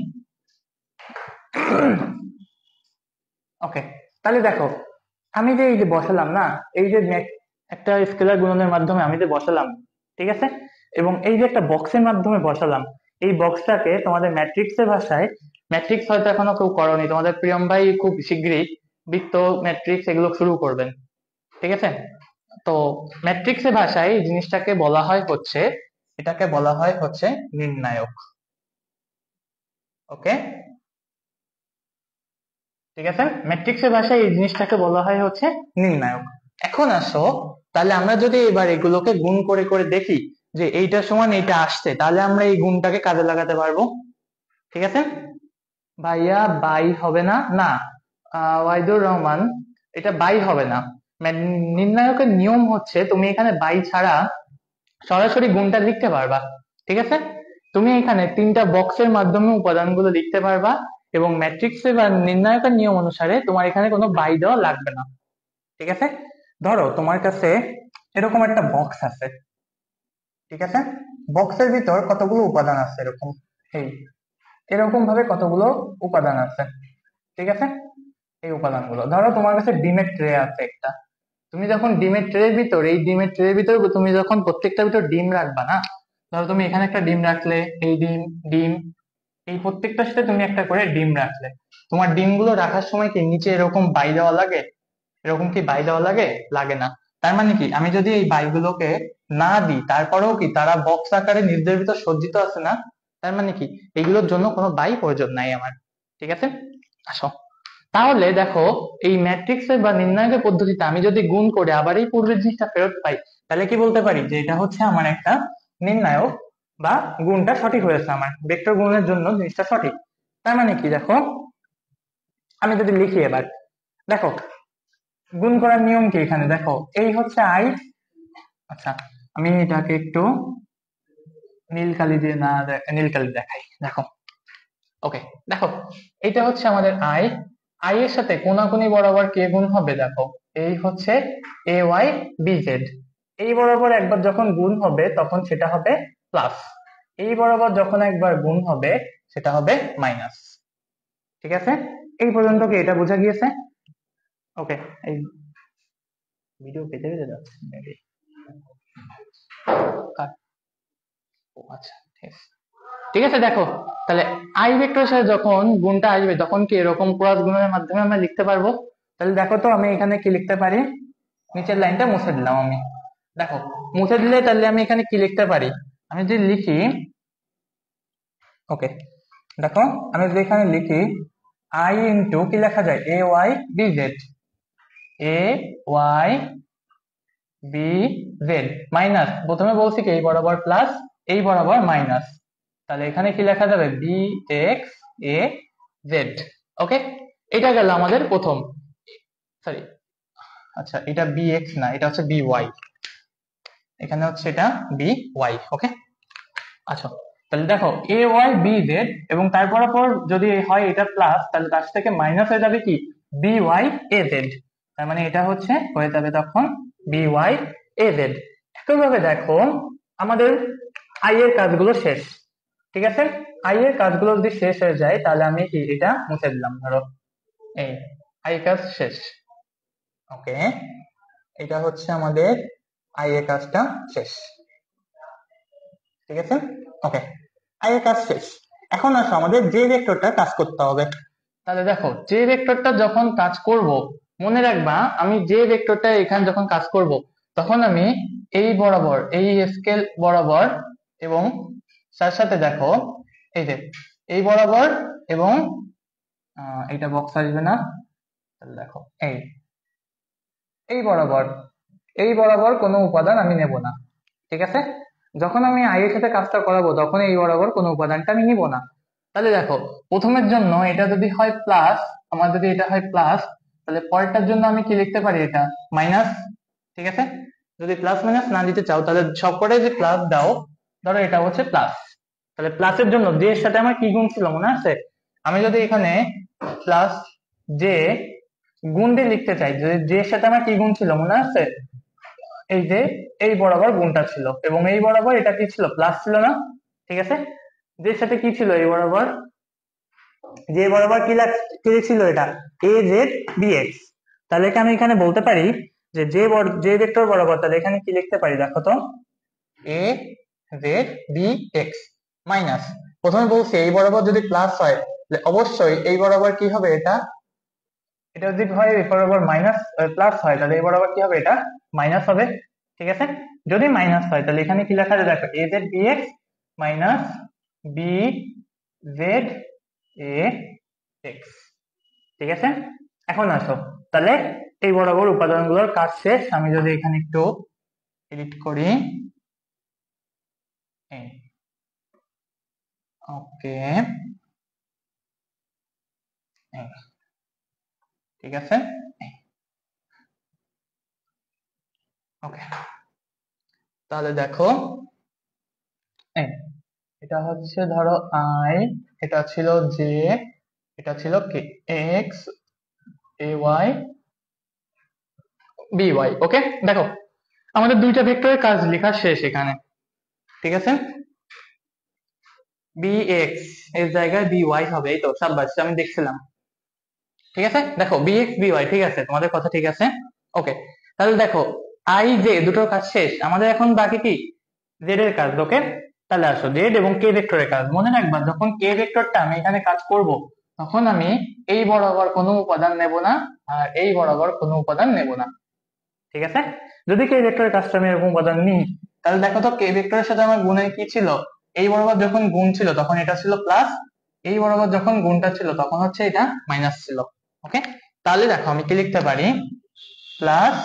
ওকে। তাহলে দেখো আমি যে এই যে বসালাম না, এই যে একটা স্কেলার গুণনের মাধ্যমে আমি যে বসালাম, ঠিক আছে, এবং এই যে একটা বক্সের মাধ্যমে বসালাম, এই বক্সটাকে তোমাদের ম্যাট্রিক্সের ভাষায়, ম্যাট্রিক্স হয়তো এখনো কেউ করনি, তোমাদের প্রিয়ম ভাই খুব শীঘ্রই বৃত্ত ম্যাট্রিক্স এগুলো শুরু করবেন, ঠিক আছে। তো ম্যাট্রিক্সের ভাষায় এই জিনিসটাকে বলা হয় হচ্ছে, এটাকে বলা হয় হচ্ছে নির্ণায়ক, ওকে, ঠিক আছে। ম্যাট্রিক্সের ভাষায় এই জিনিসটাকে বলা হয় হচ্ছে নির্ণায়ক। এখন আসো তাহলে আমরা যদি এবার এগুলোকে গুণ করে করে দেখি যে এইটা সমান এইটা আসছে, তাহলে আমরা এই গুণটাকে কাজে লাগাতে পারবো, ঠিক আছে। ভাইয়া বাই হবে না, না ওয়াইদুর রহমান এটা বাই হবে না। নির্ণায়কের নিয়ম হচ্ছে তুমি এখানে বাই ছাড়া সরাসরি গুণটা লিখতে পারবা, ঠিক আছে। তুমি এখানে তিনটা বক্সের মাধ্যমে উপাদানগুলো লিখতে পারবা এবং ম্যাট্রিক্সে বা নির্ণায়কের নিয়ম অনুসারে তোমার এখানে কোনো বাই দেওয়া লাগবে না, ঠিক আছে। ধরো তোমার কাছে এরকম একটা বক্স আছে, ঠিক আছে, বক্সের ভিতর কতগুলো উপাদান আছে এরকম, এই এরকম ভাবে কতগুলো উপাদান আছে, ঠিক আছে। এই উপাদানগুলো ধরো তোমার কাছে ডিমের ট্রে আছে একটা, তুমি যখন ডিমের ট্রের ভিতর, এই ডিমের ট্রের ভিতর তুমি যখন প্রত্যেকটার ভিতর ডিম রাখবা না, ধরো তুমি এখানে একটা ডিম রাখলে, এই ডিম ডিম এই প্রত্যেকটার সাথে তুমি একটা করে ডিম রাখলে, তোমার ডিমগুলো রাখার সময় কি নিচে এরকম বাই দেওয়া লাগে, এরকম কি বাই দেওয়া লাগে, লাগে না। তার মানে কি আমি যদি এই বাইগুলোকে না দিই তারপরেও কি তারা বক্স আকারে নির্দের ভিতর সজ্জিত আছে না, তার মানে কি এগুলোর জন্য কোনো বাই প্রয়োজন নাই আমার, ঠিক আছে। আসো তাহলে দেখো এই ম্যাট্রিক্সের বা নির্ণায়কের পদ্ধতিতে আমি যদি গুণ করে আবার এই পূর্বের জিনিসটা ফেরত পাই, তাহলে কি বলতে পারি যে এটা হচ্ছে আমার একটা নির্ণায়ক বা গুণটা সঠিক হয়েছে, আমার ভেক্টর গুণের জন্য জিনিসটা সঠিক। তার মানে কি দেখো আমি যদি লিখি এবার, দেখো গুণ করার নিয়ম কি এখানে, দেখো এই হচ্ছে আই, আচ্ছা আমি এটাকে একটু নীল কালি দিয়ে না নীল কালি দেখাই, দেখো ওকে। দেখো এটা হচ্ছে আমাদের আই, আই এর সাথে কোনাকুনি বরাবর কে গুণ হবে, দেখো এই হচ্ছে এ ওয়াই বি জেড, এই বরাবর একবার যখন গুণ হবে তখন সেটা হবে প্লাস, এই বরাবর যখন একবার গুণ হবে সেটা হবে মাইনাস, ঠিক আছে। এই পর্যন্ত কি এটা বোঝা গিয়েছে? ওকে, এই ভিডিও পেতে পেতে যাচ্ছে maybe। ও আচ্ছা ঠিক আছে, ঠিক আছে। দেখো তাহলে আই ভেক্টরের সাথে যখন গুণটা আসবে তখন কি এরকম ক্রস গুণের মাধ্যমে আমরা লিখতে পারবো। তাহলে দেখো তো আমি এখানে কি লিখতে পারি, নিচের লাইনটা মুছে দিলাম আমি, দেখো মুছে দিলে তাহলে আমি এখানে কি লিখতে পারি, আমি যদি লিখি, ওকে দেখো আমি যদি এখানে লিখি আই ইন্টু কি লেখা যায়, A Y B Z, a Y B Z minus, প্রথমে বলছি কি এই বরাবর প্লাস, এই বরাবর মাইনাস, তাহলে এখানে কি লেখা যাবে, বি এক্স এ জেড। ওকে, এটা গেল আমাদের প্রথম, সরি আচ্ছা এটা বি এক্স না, এটা হচ্ছে বি ওয়াই, এখানে হচ্ছে এটা বি ওয়াই। ওকে আচ্ছা, তাহলে দেখো এ ওয়াই বি জেড, এবং তারপর পর যদি হয় এটা প্লাস, তাহলে তার থেকে মাইনাস হয়ে যাবে কি বি ওয়াই এ জেড, তার মানে এটা হচ্ছে হয়ে যাবে তখন বি ওয়াই এ জেড। একইভাবে দেখো আমাদের আই এর কাজগুলো শেষ, ঠিক আছে, আই এর কাজগুলো যদি শেষ হয়ে যায় তাহলে আমি কি এটা মুছে দিলাম, ধরো এই আই কাজ শেষ। ওকে, এটা হচ্ছে আমাদের আই এর কাজটা শেষ, ঠিক আছে। ওকে, আই এর কাজ শেষ। এখন আসো আমাদের যে ভেক্টরটা কাজ করতে হবে। তাহলে দেখো যে ভেক্টরটা যখন কাজ করব, মনে রাখবা আমি যে ভেক্টরটা এখানে যখন কাজ করব তখন আমি এই বরাবর এই স্কেল বরাবর, এবং তার সাথে দেখো এই যে এই বরাবর, এবং এটা বক্স আসবে না, তাহলে দেখো এই এই বরাবর, এই বরাবর কোনো উপাদান আমি নেব না, ঠিক আছে। যখন আমি আই এর সাথে কাজটা করাবো তখন এই বরাবর কোনো উপাদানটা আমি নিব না। তাহলে দেখো প্রথমের জন্য এটা যদি হয় প্লাস, আমার যদি এটা হয় প্লাস, তাহলে পরেরটার জন্য আমি কি লিখতে পারি, এটা মাইনাস, ঠিক আছে। যদি প্লাস মাইনাস না দিতে চাও তাহলে সবকটাই যে প্লাস দাও, ধরো এটা হচ্ছে প্লাস, তাহলে প্লাসের জন্য জে এর সাথে আমার কি গুণ ছিল মনে আছে, আমি যদি এখানে প্লাস জে গুণ দিয়ে লিখতে চাই, যদি জে এর সাথে আমার কি গুণ ছিল মনে আছে, এই যে এই বরাবর গুণটা ছিল, এবং এই বরাবর এটা কি ছিল, প্লাস ছিল না, ঠিক আছে। যে সাথে কি ছিল এই বরাবর, যে বরাবর কি ছিল এটা এ জেড বি এক্স, তাহলে কি আমি এখানে বলতে পারি যে যে ভেক্টর বরাবর, তাহলে এখানে কি লিখতে পারি দেখো তো, A Z B X minus, প্রথমে বলছি এই বরাবর যদি প্লাস হয় তাহলে অবশ্যই এই বরাবর কি হবে, এটা এটা যদি হয় এই বরাবর মাইনাস প্লাস হয় তাহলে এই বরাবর কি হবে, এটা মাইনাস হবে, ঠিক আছে। যদি মাইনাস হয় তাহলে এখানে কি লেখা যায় দেখো, A Z B X minus B Z A X, ঠিক আছে। এখন আসো তাহলে এই বরাবর উপাদানগুলোর কাজ শেষ, আমি যদি এখানে একটু এডিট করি, ওকে ঠিক আছে, ওকে তাহলে দেখো এই, এটা হচ্ছে ধরো আই, এটা ছিল জে, এটা ছিল কে, x A Y B Y. ওকে দেখো আমাদের দুইটা ভেক্টরের কাজ লেখা শেষ এখানে, ঠিক আছে। বি এক্স এর জায়গায় বি ওয়াই হবে, এই তো সাব্বাস, আমি দেখছিলাম, ঠিক আছে। দেখো বি এক্স বি ওয়াই, ঠিক আছে, তোমাদের কথা ঠিক আছে। ওকে, তাহলে দেখো আই জে দুটোর কাজ শেষ, আমাদের এখন বাকি কি জেড এর কাজ। ওকে, তাহলে আসো জেড এবং কে ভেক্টরের কাজ, মনে রাখবা যখন কে ভেক্টরটা আমি এখানে কাজ করব তখন আমি এই বরাবর কোনো উপাদান নেব না, আর এই বরাবর কোনো উপাদান নেব না, ঠিক আছে। যদি কে ভেক্টরের কাজটা আমি এরকম উপাদান নিই, তাহলে দেখো তো কে ভেক্টরের সাথে আমার গুণের কি ছিল, এই বরাবর যখন গুণ ছিল তখন এটা ছিল প্লাস, এই বরাবর যখন গুণটা ছিল তখন হচ্ছে এটা মাইনাস ছিল। ওকে, তাহলে দেখো আমি কি লিখতে পারি, প্লাস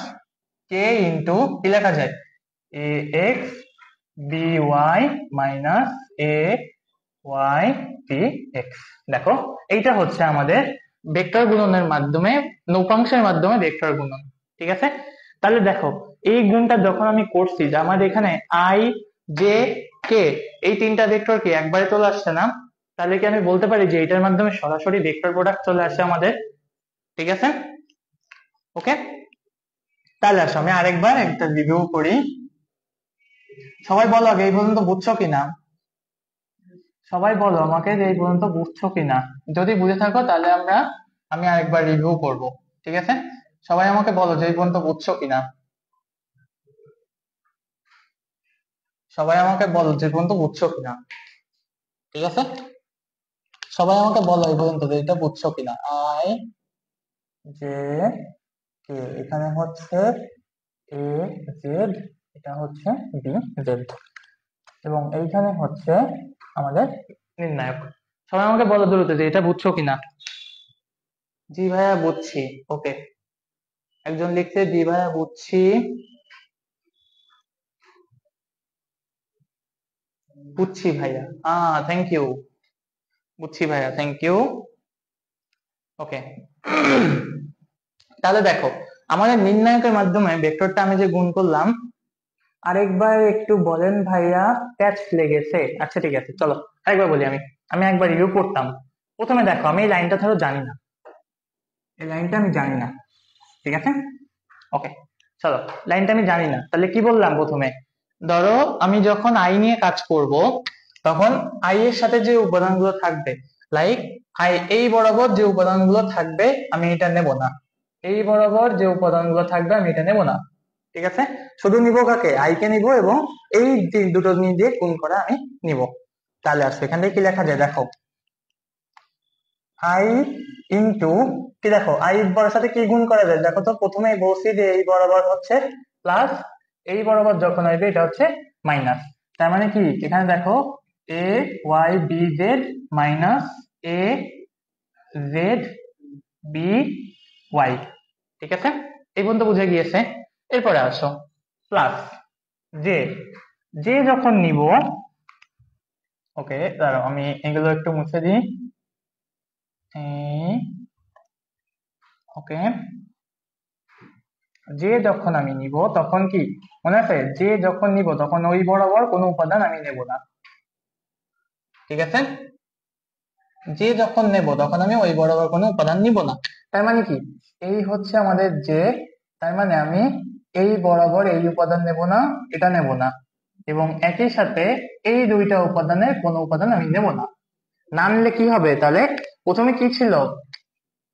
কে ইন্টু কি লেখা যায়, a x B y minus a Y b x. দেখো এইটা হচ্ছে আমাদের ভেক্টর গুণনের মাধ্যমে, নৌপাংশের মাধ্যমে ভেক্টর গুণন, ঠিক আছে। তাহলে দেখো এই গুণটা যখন আমি করছি, যে আমাদের এখানে আই জে কে এই তিনটা ভেক্টর কি একবারে চলে আসছে না, তাহলে কি আমি বলতে পারি যে এটার মাধ্যমে সরাসরি ভেক্টর প্রোডাক্ট চলে আসে আমাদের, ঠিক আছে। ওকে, তাহলে আসো আমি আরেকবার একটা রিভিউ করি, সবাই বলো আগে এই পর্যন্ত বুঝছো কিনা, সবাই বলো আমাকে যে এই পর্যন্ত বুঝছো কিনা, যদি বুঝে থাকো তাহলে আমি আরেকবার রিভিউ করব, ঠিক আছে। সবাই আমাকে বলো যে এই পর্যন্ত বুঝছো কিনা, সবাই আমাকে বলো যে এই পর্যন্ত বুঝছো কিনা, ঠিক আছে। সবাই আমাকে বলো এই পর্যন্ত যে এটা বুঝছো কিনা, আই জে কে এখানে হচ্ছে এ জেড, এটা হচ্ছে বি জেড। এবং এইখানে হচ্ছে আমাদের নির্ণায়ক। সবাই আমাকে বলো দ্রুত যে এটা বুঝছো কিনা। জি ভাইয়া বুঝছি। ওকে, একজন লিখছে জি ভাইয়া বুঝছি। বুঝছি ভাইয়া, থ্যাংক ইউ। বুঝছি ভাইয়া, থ্যাংক ইউ। ওকে, তাহলে দেখো আমাদের নির্ণায়কের মাধ্যমে ভেক্টরটা আমি যে গুণ করলাম। আরেকবার একটু বলেন ভাইয়া, ক্যাচ লেগেছে। আচ্ছা ঠিক আছে, চলো আরেকবার বলি। আমি আমি একবার রিভিউ করতাম। প্রথমে দেখো আমি এই লাইনটা ধরো জানি না, এই লাইনটা আমি জানি না, ঠিক আছে। ওকে, চলো লাইনটা আমি জানি না, তাহলে কি বললাম প্রথমে, ধরো আমি যখন আই নিয়ে কাজ করব তখন আই এর সাথে যে উপাদানগুলো থাকবে, লাইক আই এই বরাবর যে উপাদানগুলো থাকবে আমি এটা নেব না, এই বরাবর যে উপাদানগুলো থাকবে আমি এটা নেব না, ঠিক আছে। শুধু নিব কাকে, আই কে নিব এবং এই দুটো দিয়ে গুণ করা আমি নিব। তাহলে আসবে এখান থেকে কি লেখা যায় দেখো, আই ইন্টু কি, দেখো আই বড়ার সাথে কি গুণ করা যায় দেখো তো, প্রথমেই বলছি যে এই বরাবর হচ্ছে প্লাস, এই বরাবর যখন আসবে এটা হচ্ছে মাইনাস। তার মানে কি এখানে দেখো A Y B Z minus a Z B y, ঠিক আছে। এই পর্যন্ত বুঝে গিয়েছে। এরপরে আসো প্লাস জে, জে যখন নিব, ওকে দাঁড়াও আমি এগুলো একটু মুছে দিই। ওকে, যে যখন আমি নিব তখন কি মনে আছে, যে যখন নিব তখন ওই বরাবর কোনো উপাদান আমি নেব না, ঠিক আছে। যে যখন নেব তখন আমি ওই বরাবর কোনো উপাদান নিব না। তার মানে কি এই হচ্ছে আমাদের যে, তার মানে আমি এই বরাবর এই উপাদান নেব না, এটা নেব না, এবং একই সাথে এই দুইটা উপাদানের কোনো উপাদান আমি নেব না। না নিলে কি হবে তাহলে, প্রথমে কি ছিল,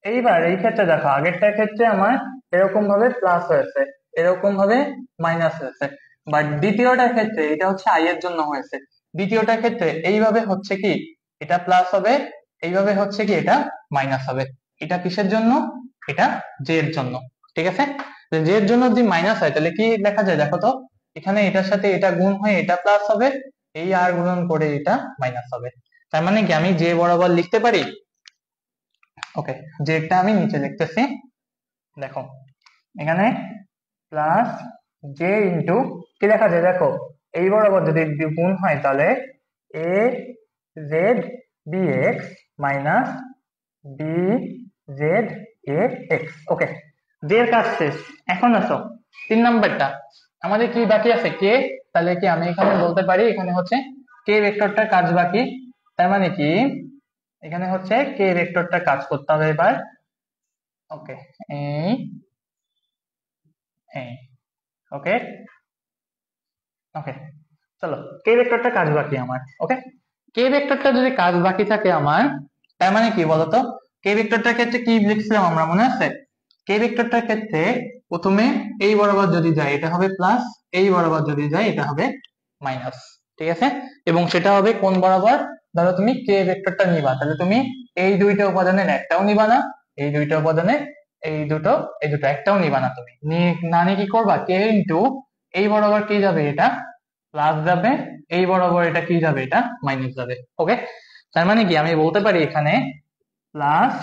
এইবার এই ক্ষেত্রে দেখো আগেরটার ক্ষেত্রে আমার এরকম ভাবে প্লাস হয়েছে, এরকম ভাবে মাইনাস হয়েছে, বাট দ্বিতীয়টার ক্ষেত্রে এটা হচ্ছে আই এর জন্য হয়েছে। দ্বিতীয়টার ক্ষেত্রে এইভাবে হচ্ছে কি এটা প্লাস হবে, এইভাবে হচ্ছে কি এটা মাইনাস হবে। এটা কিসের জন্য, এটা জে এর জন্য, ঠিক আছে। জে এর জন্য যদি মাইনাস হয় তাহলে কি লেখা যায় দেখো তো, এখানে এটার সাথে এটা গুণ হয়ে এটা প্লাস হবে, এই আর গুণন করে এটা মাইনাস হবে। তার মানে কি আমি জে বরাবর লিখতে পারি। ওকে, জেডটা আমি নিচে লিখতেছি, দেখো এখানে প্লাস জে ইন্টু কি লেখা যায় দেখো, এই বরাবর যদি গুণ হয় তাহলে A Z B X minus B Z A X. Okay, J এর কাজ শেষ। এখন আসো 3 নাম্বারটা, আমাদের কি বাকি আছে কে, তাহলে কি আমি এখানে বলতে পারি এখানে হচ্ছে কে ভেক্টরটার কাজ বাকি। তার মানে কি এখানে হচ্ছে কে ভেক্টরটা কাজ করতে হবে এবার। ওকে, এই এই ওকে, ওকে, চলো কে ভেক্টরটা কাজ বাকি আমার। ওকে, কে ভেক্টরটা যদি কাজ বাকি থাকে আমার, তার মানে কি বলতো, কে ভেক্টরটার ক্ষেত্রে কি লিখছিলাম আমরা মনে আছে, কে ভেক্টরটার ক্ষেত্রে প্রথমে এই বরাবর যদি যায় এটা হবে প্লাস, এই বরাবর যদি যায় এটা হবে মাইনাস, ঠিক আছে। এবং সেটা হবে কোন বরাবর, ধরো তুমি কে ভেক্টরটা নিবা তাহলে তুমি এই দুইটা উপাদানের একটাও নিবা না, এই দুইটা উপাদানের এই দুটো একটাও নিবা না, তুমি না নিয়ে কি করবা, কে ইন্টু এই বরাবর কি যাবে এটা প্লাস যাবে, এই বরাবর এটা কি যাবে এটা মাইনাস যাবে। ওকে, তার মানে কি আমি বলতে পারি এখানে প্লাস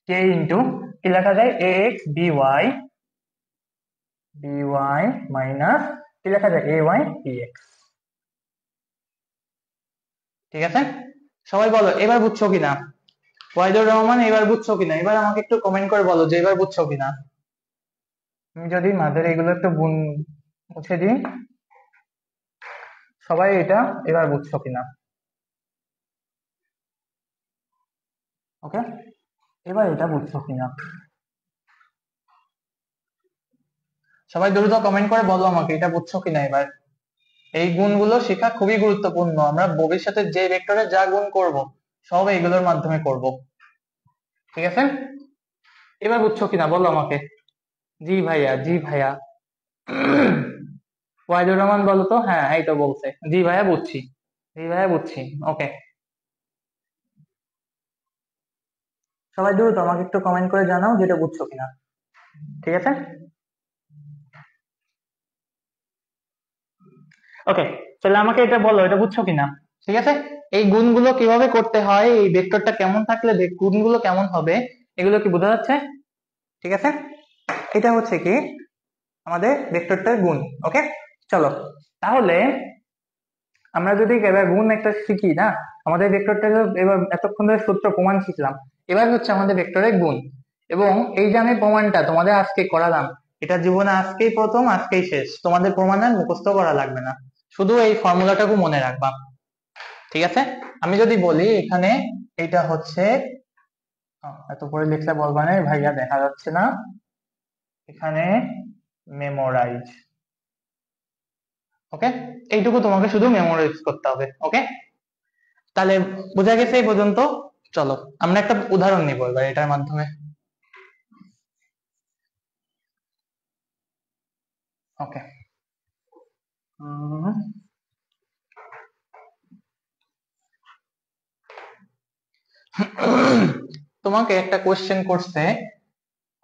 কে ইন্টু কি লেখা যায় a x B y minus কি লেখা যায় এ ওয়াই বি এক্স, ঠিক আছে। সবাই বলো এবার বুঝছো কিনা, ওয়াহিদুর রহমান এবার বুঝছো কিনা, এবার আমাকে একটু কমেন্ট করে বলো যে এবার বুঝছো কিনা। আমি যদি মাঝের এগুলো একটু মুছে দিই, সবাই এটা এবার বুঝছো কিনা। ওকে, এবার এটা বুঝছো কিনা, সবাই দ্রুত কমেন্ট করে বলো আমাকে এটা বুঝছো কিনা এবার। এই গুণগুলো শেখা খুবই গুরুত্বপূর্ণ, আমরা ভবিষ্যতে যে ভেক্টরে যা গুণ করব সব এইগুলোর মাধ্যমে করব, ঠিক আছে। এবার বুঝছো কিনা বলো আমাকে। জি ভাইয়া, জি ভাইয়া। ওয়াহিদুর রহমান বলো তো, হ্যাঁ এই তো বলছে জি ভাইয়া বুঝছি, জি ভাইয়া বুঝছি। ওকে, সবাই দ্রুত আমাকে একটু কমেন্ট করে জানাও যেটা বুঝছো কিনা, ঠিক আছে। ওকে, তাহলে আমাকে এটা বলো, এটা বুঝছো কিনা? ঠিক আছে, এই গুণগুলো কিভাবে করতে হয়, এই ভেক্টরটা কেমন থাকলে গুণগুলো কেমন হবে, এগুলো কি বোঝা যাচ্ছে? ঠিক আছে, এটা হচ্ছে কি আমাদের ভেক্টরটার গুণ। ওকে, চলো তাহলে আমরা যদি এবার গুণ একটা শিখি না, আমাদের ভেক্টরটা এবার এতক্ষণ ধরে সূত্র প্রমাণ শিখলাম, এবার হচ্ছে আমাদের ভেক্টরের গুণ। এবং এই যে আমি প্রমাণটা তোমাদের আজকে করালাম, এটা জীবনে আজকেই প্রথম, আজকেই শেষ, তোমাদের প্রমাণ আর মুখস্থ করা লাগবে না, শুধু এই ফর্মুলাটাকে মনে রাখবা। ঠিক আছে, আমি যদি বলি এখানে এটা হচ্ছে, এত করে লিখলে বলবা না ভাইয়া দেখা যাচ্ছে না, এখানে মেমোরাইজ। ওকে, এইটুকু তোমাকে শুধু মেমোরাইজ করতে হবে। ওকে, তাহলে বোঝা গেছে এই পর্যন্ত। চলো আমরা একটা উদাহরণ নিব এবার এটার মাধ্যমে। ওকে, তোমাকে একটা কোশ্চেন করছে,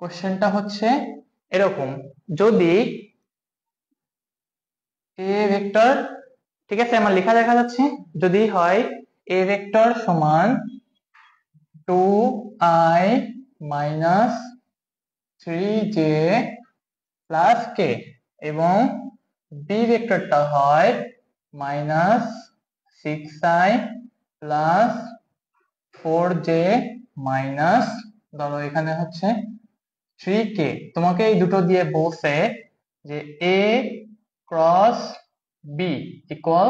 কোশ্চেনটা হচ্ছে এরকম, যদি এ ভেক্টর, ঠিক আছে আমার লেখা দেখা যাচ্ছে, যদি হয় এ ভেক্টর সমান 2i মাইনাস 3j প্লাস কে, এবং বি ভেক্টরটা হয় minus 6i plus 4j minus, ধরো এখানে হচ্ছে 3কে, তোমাকে এই দুটো দিয়ে বলছে যে এ ক্রস বি ইকুয়াল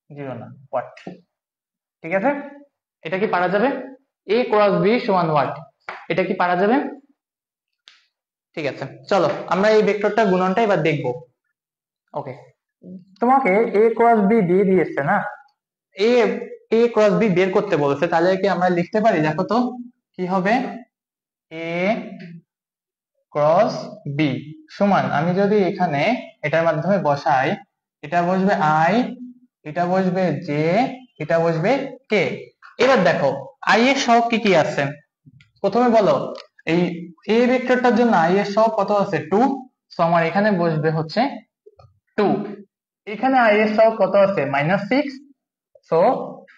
0 না হোয়াট। ঠিক আছে, এটা কি পারা যাবে? এ ক্রস বি সমান হোয়াট, এটা কি পারা যাবে? ঠিক আছে, চলো আমরা এই ভেক্টরটা গুণনটা এবার দেখবো। ওকে, তোমাকে এ ক্রস বি দিয়ে দিয়েছে না, এ এ ক্রস বি বের করতে বলেছে, তাহলে কি আমরা লিখতে পারি? দেখো তো কি হবে, এ ক্রস বি সমান, আমি যদি এখানে এটার মাধ্যমে বসাই, এটা বসবে আই, এটা বসবে জে, এটা বসবে কে। এবার দেখো আই এর সহগ কি কি আছে, প্রথমে বলো এই এ ভেক্টরটার জন্য আই এর সহগ কত আছে? 2, সো আমার এখানে বসবে হচ্ছে 2, এখানে আই এর সহগ কত আছে? -6, সো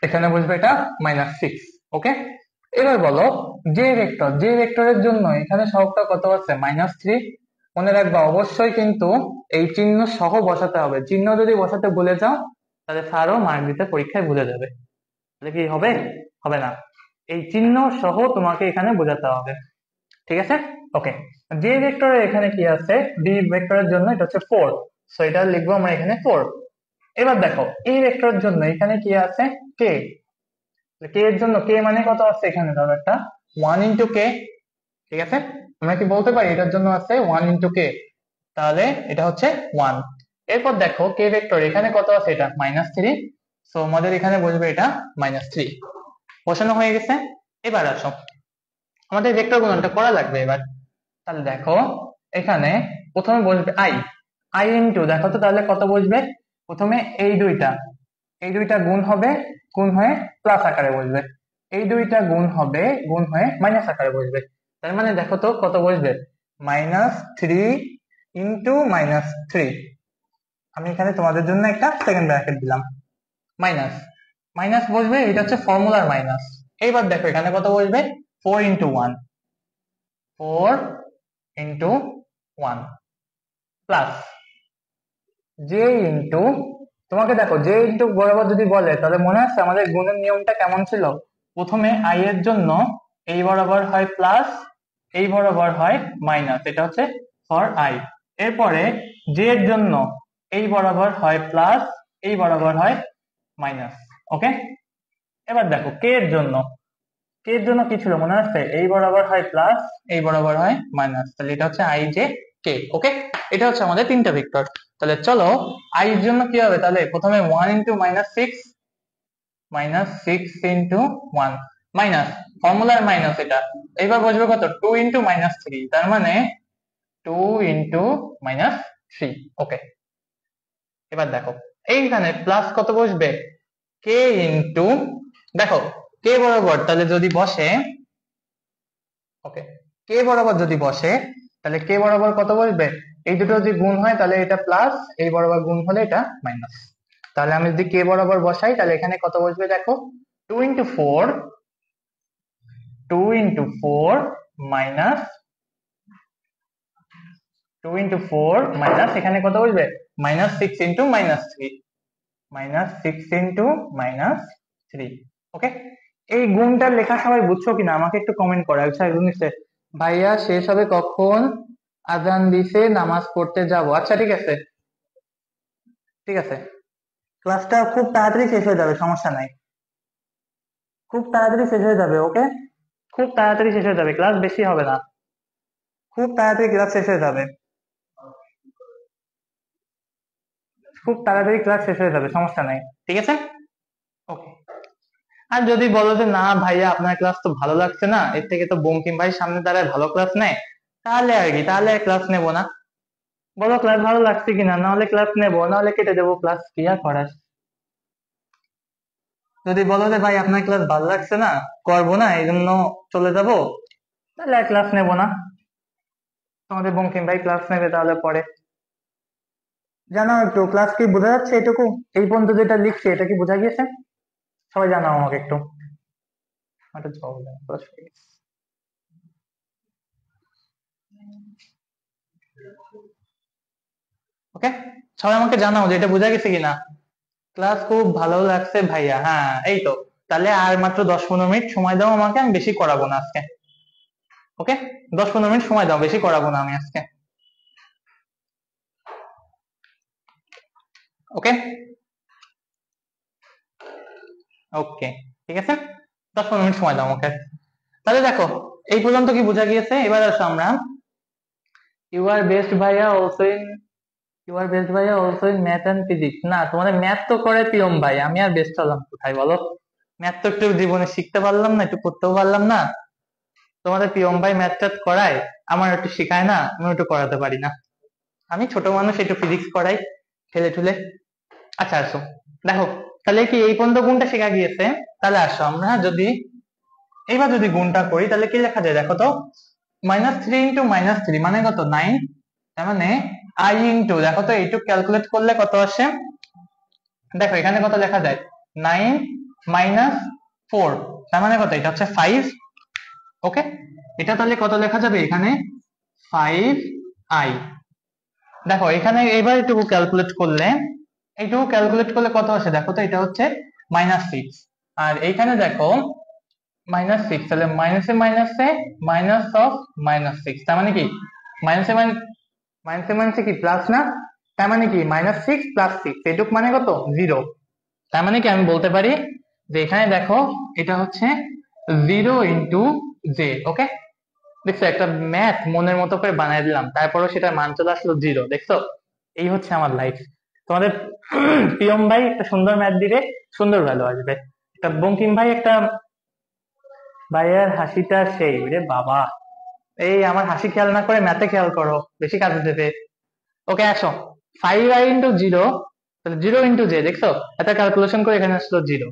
এখানে বসবে এটা -6। ওকে, এবার বলো যে ভেক্টর, যে ভেক্টরের জন্য এখানে সহগটা কত আছে? -3। মনে রাখবা অবশ্যই কিন্তু এই চিহ্ন সহ বসাতে হবে, চিহ্ন যদি বসাতে ভুলে যাও তাহলে স্যারও মার্ক দিতে পরীক্ষায় ভুলে যাবে, তাহলে কি হবে? হবে না, এই চিহ্ন সহ তোমাকে এখানে বোঝাতে হবে। ঠিক আছে, ওকে, যে ভেক্টরের এখানে কি আছে, বি ভেক্টরের জন্য এটা হচ্ছে 4, সো এটা লিখবো আমরা এখানে 4। এবার দেখো এই ভেক্টরের জন্য এখানে কি আছে? কে, কে এর জন্য কে মানে কত আছে? এখানে ধরো একটা 1 ইন্টু কে। ঠিক আছে, আমরা কি বলতে পারি এটার জন্য আছে 1 ইন্টু কে, তাহলে এটা হচ্ছে 1। এরপর দেখো কে ভেক্টর এখানে কত আছে? এটা -3, সো আমাদের এখানে বসবে এটা -3। বসানো হয়ে গেছে, এবার আসো আমাদের ভেক্টর গুণনটা করা লাগবে এবার। তাহলে দেখো এখানে প্রথমে বসবে আই, আই ইন্টু, দেখো তো তাহলে কত বসবে? প্রথমে এই দুইটা, এই দুইটা গুণ হবে, গুণ হয়ে প্লাস আকারে বসবে, এই দুইটা গুণ হবে, গুণ হয়ে মাইনাস আকারে বসবে। তার মানে দেখো তো কত বসবে? -3 ইন্টু -3, আমি এখানে তোমাদের জন্য একটা সেকেন্ড ব্র্যাকেট দিলাম, মাইনাস মাইনাস বসবে, এটা হচ্ছে ফর্মুলার মাইনাস। এইবার দেখো এখানে কত বসবে? 4 into 1, 4 into 1 plus j into, তোমাকে দেখো জে ইন্টু বরাবর যদি বলে তাহলে মনে আছে আমাদের গুণের নিয়মটা কেমন ছিল? প্রথমে আই এর জন্য এই বরাবর হয় প্লাস, এই বরাবর হয় মাইনাস, এটা হচ্ছে ফর আই। এরপরে জে এর জন্য এই বরাবর হয় প্লাস, এই বরাবর হয় মাইনাস। ওকে, এবার দেখো কে এর জন্য, কে এর জন্য কি ছিল মনে আছে? এই বরাবর হয় প্লাস, এই বরাবর হয় মাইনাস, তাহলে এটা হচ্ছে আই জে কে। ওকে, এটা হচ্ছে আমাদের তিনটা ভেক্টর। তাহলে চলো আই এর জন্য কি হবে, তাহলে প্রথমে 1 ইন্টু -6, -6 ইন্টু 1 মাইনাস, ফর্মুলার মাইনাস এটা, এবার বসবে কত? 2 ইন্টু -3, তার মানে 2 ইন্টু -3। ওকে, এবার দেখো এইখানে প্লাস কত বসবে? কে ইন্টু, দেখো কে বরাবর তাহলে যদি বসে, ওকে কে বরাবর যদি বসে তাহলে কে বরাবর কত বসবে? এই দুটো যদি গুণ হয় তাহলে এটা প্লাস, এই বরাবর গুণ হলে এটা মাইনাস। তাহলে আমি যদি কে বরাবর বসাই তাহলে এখানে কত বসবে দেখো, 2 × 4, 2 × 4 মাইনাস 2 × 4 মাইনাস এখানে কত বসবে, -6 × -3, -6 × -3। ওকে, এই গুণটার লেখা সবাই বুঝছো কিনা আমাকে একটু কমেন্ট করো। আচ্ছা নিশ্চয় ভাইয়া শেষ হবে কখন, আজান দিছে নামাজ পড়তে যাব। আচ্ছা ঠিক আছে, ঠিক আছে, ক্লাসটা খুব তাড়াতাড়ি শেষ হয়ে যাবে, সমস্যা নাই, খুব তাড়াতাড়ি শেষ হয়ে যাবে। ওকে, খুব তাড়াতাড়ি শেষ হয়ে যাবে, ক্লাস বেশি হবে না, খুব তাড়াতাড়ি ক্লাস শেষ হয়ে যাবে, খুব তাড়াতাড়ি ক্লাস শেষ হয়ে যাবে, সমস্যা নাই, ঠিক আছে। ওকে, আর যদি বলো যে না ভাইয়া আপনার ক্লাস তো ভালো লাগছে না, এর থেকে তো বঙ্কিম ভাই সামনে দাঁড়ায় ভালো ক্লাস নেয়, তাহলে আর কি, তাহলে ক্লাস নেবো না। বলো ক্লাস ভালো লাগছে কিনা, নাহলে ক্লাস নেবো, নাহলে কেটে দেবো ক্লাস, কি আর করার। যদি বলো যে ভাই আপনার ক্লাস ভালো লাগছে না, করবো না, এই জন্য চলে যাবো, তাহলে আর ক্লাস নেবো না। তোমাদের বঙ্কিম ভাই ক্লাস নেবে তাহলে পরে। জানাও একটু ক্লাস কি বোঝা যাচ্ছে এটুকু, এই পর্যন্ত যেটা লিখছি এটা কি বোঝা গিয়েছে, সবাই জানাও আমাকে একটু। একটা জবাব দাও, ক্লাস হয়ে গেছে। ওকে, সবাই আমাকে জানাও যে এটা বোঝা গেছে কিনা। ক্লাস খুব ভালো লাগছে ভাইয়া, হ্যাঁ এই তো, তাহলে আর মাত্র 10-15 মিনিট সময় দাও আমাকে, আমি বেশি করাবো না আজকে। ওকে, 10-15 মিনিট সময় দাও, বেশি করাবো না আমি আজকে। ওকে, ওকে, ঠিক আছে, 10-15 মিনিট সময় দাও আমাকে। তাহলে দেখো এই পর্যন্ত কি বোঝা গিয়েছে, এবার আসো আমরা ইউ আর বেস্ট ভাইয়া also in, you are best ভাইয়া also in math and physics. না, তোমাদের ম্যাথ তো করে পিয়ম ভাই, আমি আর বেস্ট হলাম কোথায় বলো, ম্যাথ তো একটু জীবনে শিখতে পারলাম না, একটু করতেও পারলাম না। তোমাদের পিয়ম ভাই ম্যাথ ট্যাথ করায়, আমার একটু শেখায় না, আমি একটু করাতে পারি না। আমি ছোট মানুষ, একটু ফিজিক্স করাই ঠেলে ঠুলে। আচ্ছা আসো, দেখো তাহলে কি এই পর্যন্ত গুণটা শেখা গিয়েছে। তাহলে আসো আমরা যদি এইবার যদি গুণটা করি তাহলে কি লেখা যায় দেখো তো, -3 × -3 মানে কত, 9। তার মানে i ইন্টু, দেখো তো এইটুক ক্যালকুলেট করলে কত আসে, দেখো এখানে কত লেখা যায়, 9 - 4, তার মানে কত, এটা হচ্ছে 5। ওকে, এটা তাহলে কত লেখা যাবে এখানে, 5i। দেখো এখানে এবার এইটুকু ক্যালকুলেট করলে, এইটুকু ক্যালকুলেট করলে কত আসে দেখো তো, এটা হচ্ছে -6। আর এইখানে দেখো -6, তাহলে মাইনাসে মাইনাসে মাইনাস অফ -6, তার মানে কি মাইনাসে মাইনাসে মাইনাসে কি প্লাস না, তার মানে কি -6 + 6, এটুক মানে কত 0। তার মানে কি আমি বলতে পারি যে এখানে দেখো এটা হচ্ছে 0 × j। ওকে, দেখছো একটা ম্যাথ মনের মতো করে বানাই দিলাম, তারপরও সেটা মান চলে আসলো 0, দেখছো। এই হচ্ছে আমার লাইফ। তোমাদের পিয়ম ভাই একটা সুন্দর ম্যাথ দিবে, সুন্দর ভ্যালু আসবে। একটা বঙ্কিম ভাই একটা, ভাইয়ার হাসিটা সেই রে বাবা, এই আমার হাসি খেয়াল না করে ম্যাথে খেয়াল করো, বেশি কাজে দেবে। ওকে আসো, 5i × 0, তাহলে 0 × j, দেখছো এটা ক্যালকুলেশন করে এখানে আসলো 0।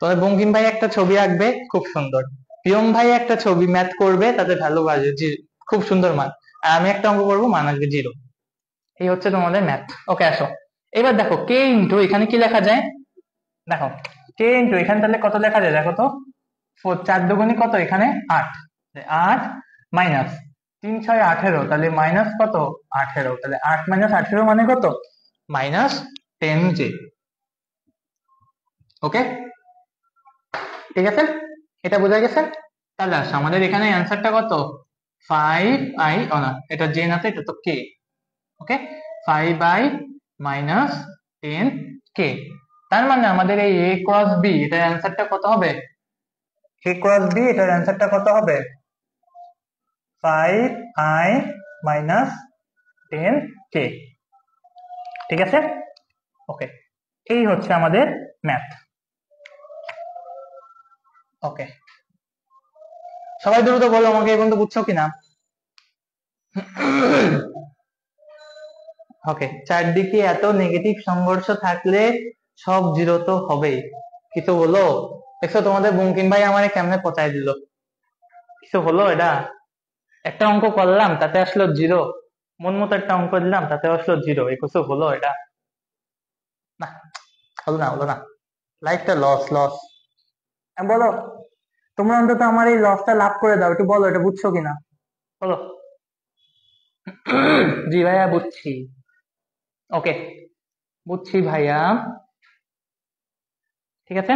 তবে বঙ্কিম ভাই একটা ছবি আঁকবে খুব সুন্দর, পিয়ম ভাই একটা ছবি ম্যাথ করবে, তাতে ভ্যালু আসবে খুব সুন্দর মান, আর আমি একটা অঙ্ক করবো, মান আসবে 0। এই হচ্ছে তোমাদের ম্যাথ। ওকে আসো, এবার দেখো কে ইন্টু, এখানে কি লেখা যায় দেখো, কে ইন্টু এখানে তাহলে কত লেখা যায় দেখো তো, 4 দুগুণে কত এখানে 8, 8 মাইনাস 3 6 18, তাহলে মাইনাস কত 18, তাহলে 8 - 18 মানে কত, -10j। ওকে, ঠিক আছে, এটা বোঝা গেছে। তাহলে আসো আমাদের এখানে অ্যান্সারটা কত, 5i, ও না এটা j না, তো এটা তো k। ওকে, 5i -10k, তার মানে আমাদের এই a × b এটার অ্যান্সারটা কত হবে, a × b এটার অ্যান্সারটা কত হবে, 5i -10k। ঠিক আছে, ওকে, এই হচ্ছে আমাদের ম্যাথ। ওকে, সবাই দ্রুত বলো আমাকে এই পর্যন্ত বুঝছো কিনা। ওকে, চারদিকে এত নেগেটিভ সংঘর্ষ থাকলে সব 0 তো হবেই, কিছু হলো, দেখছো তোমাদের বঙ্কিম ভাই আমারে কেমনে পচাই দিল, কিছু হলো, এটা একটা অঙ্ক করলাম তাতে আসলো 0। মন মতো একটা অঙ্ক দিলাম, তাতে আসলো 0, এই কিছু হলো এটা? না, হলো না। লাইফটা লস লস। বলো, তোমরা অন্তত আমার এই লসটা লাভ করে দাও, একটু বলো এটা বুঝছো কিনা, বলো। জি ভাইয়া বুঝছি। ওকে, বুঝছি ভাইয়া, ঠিক আছে।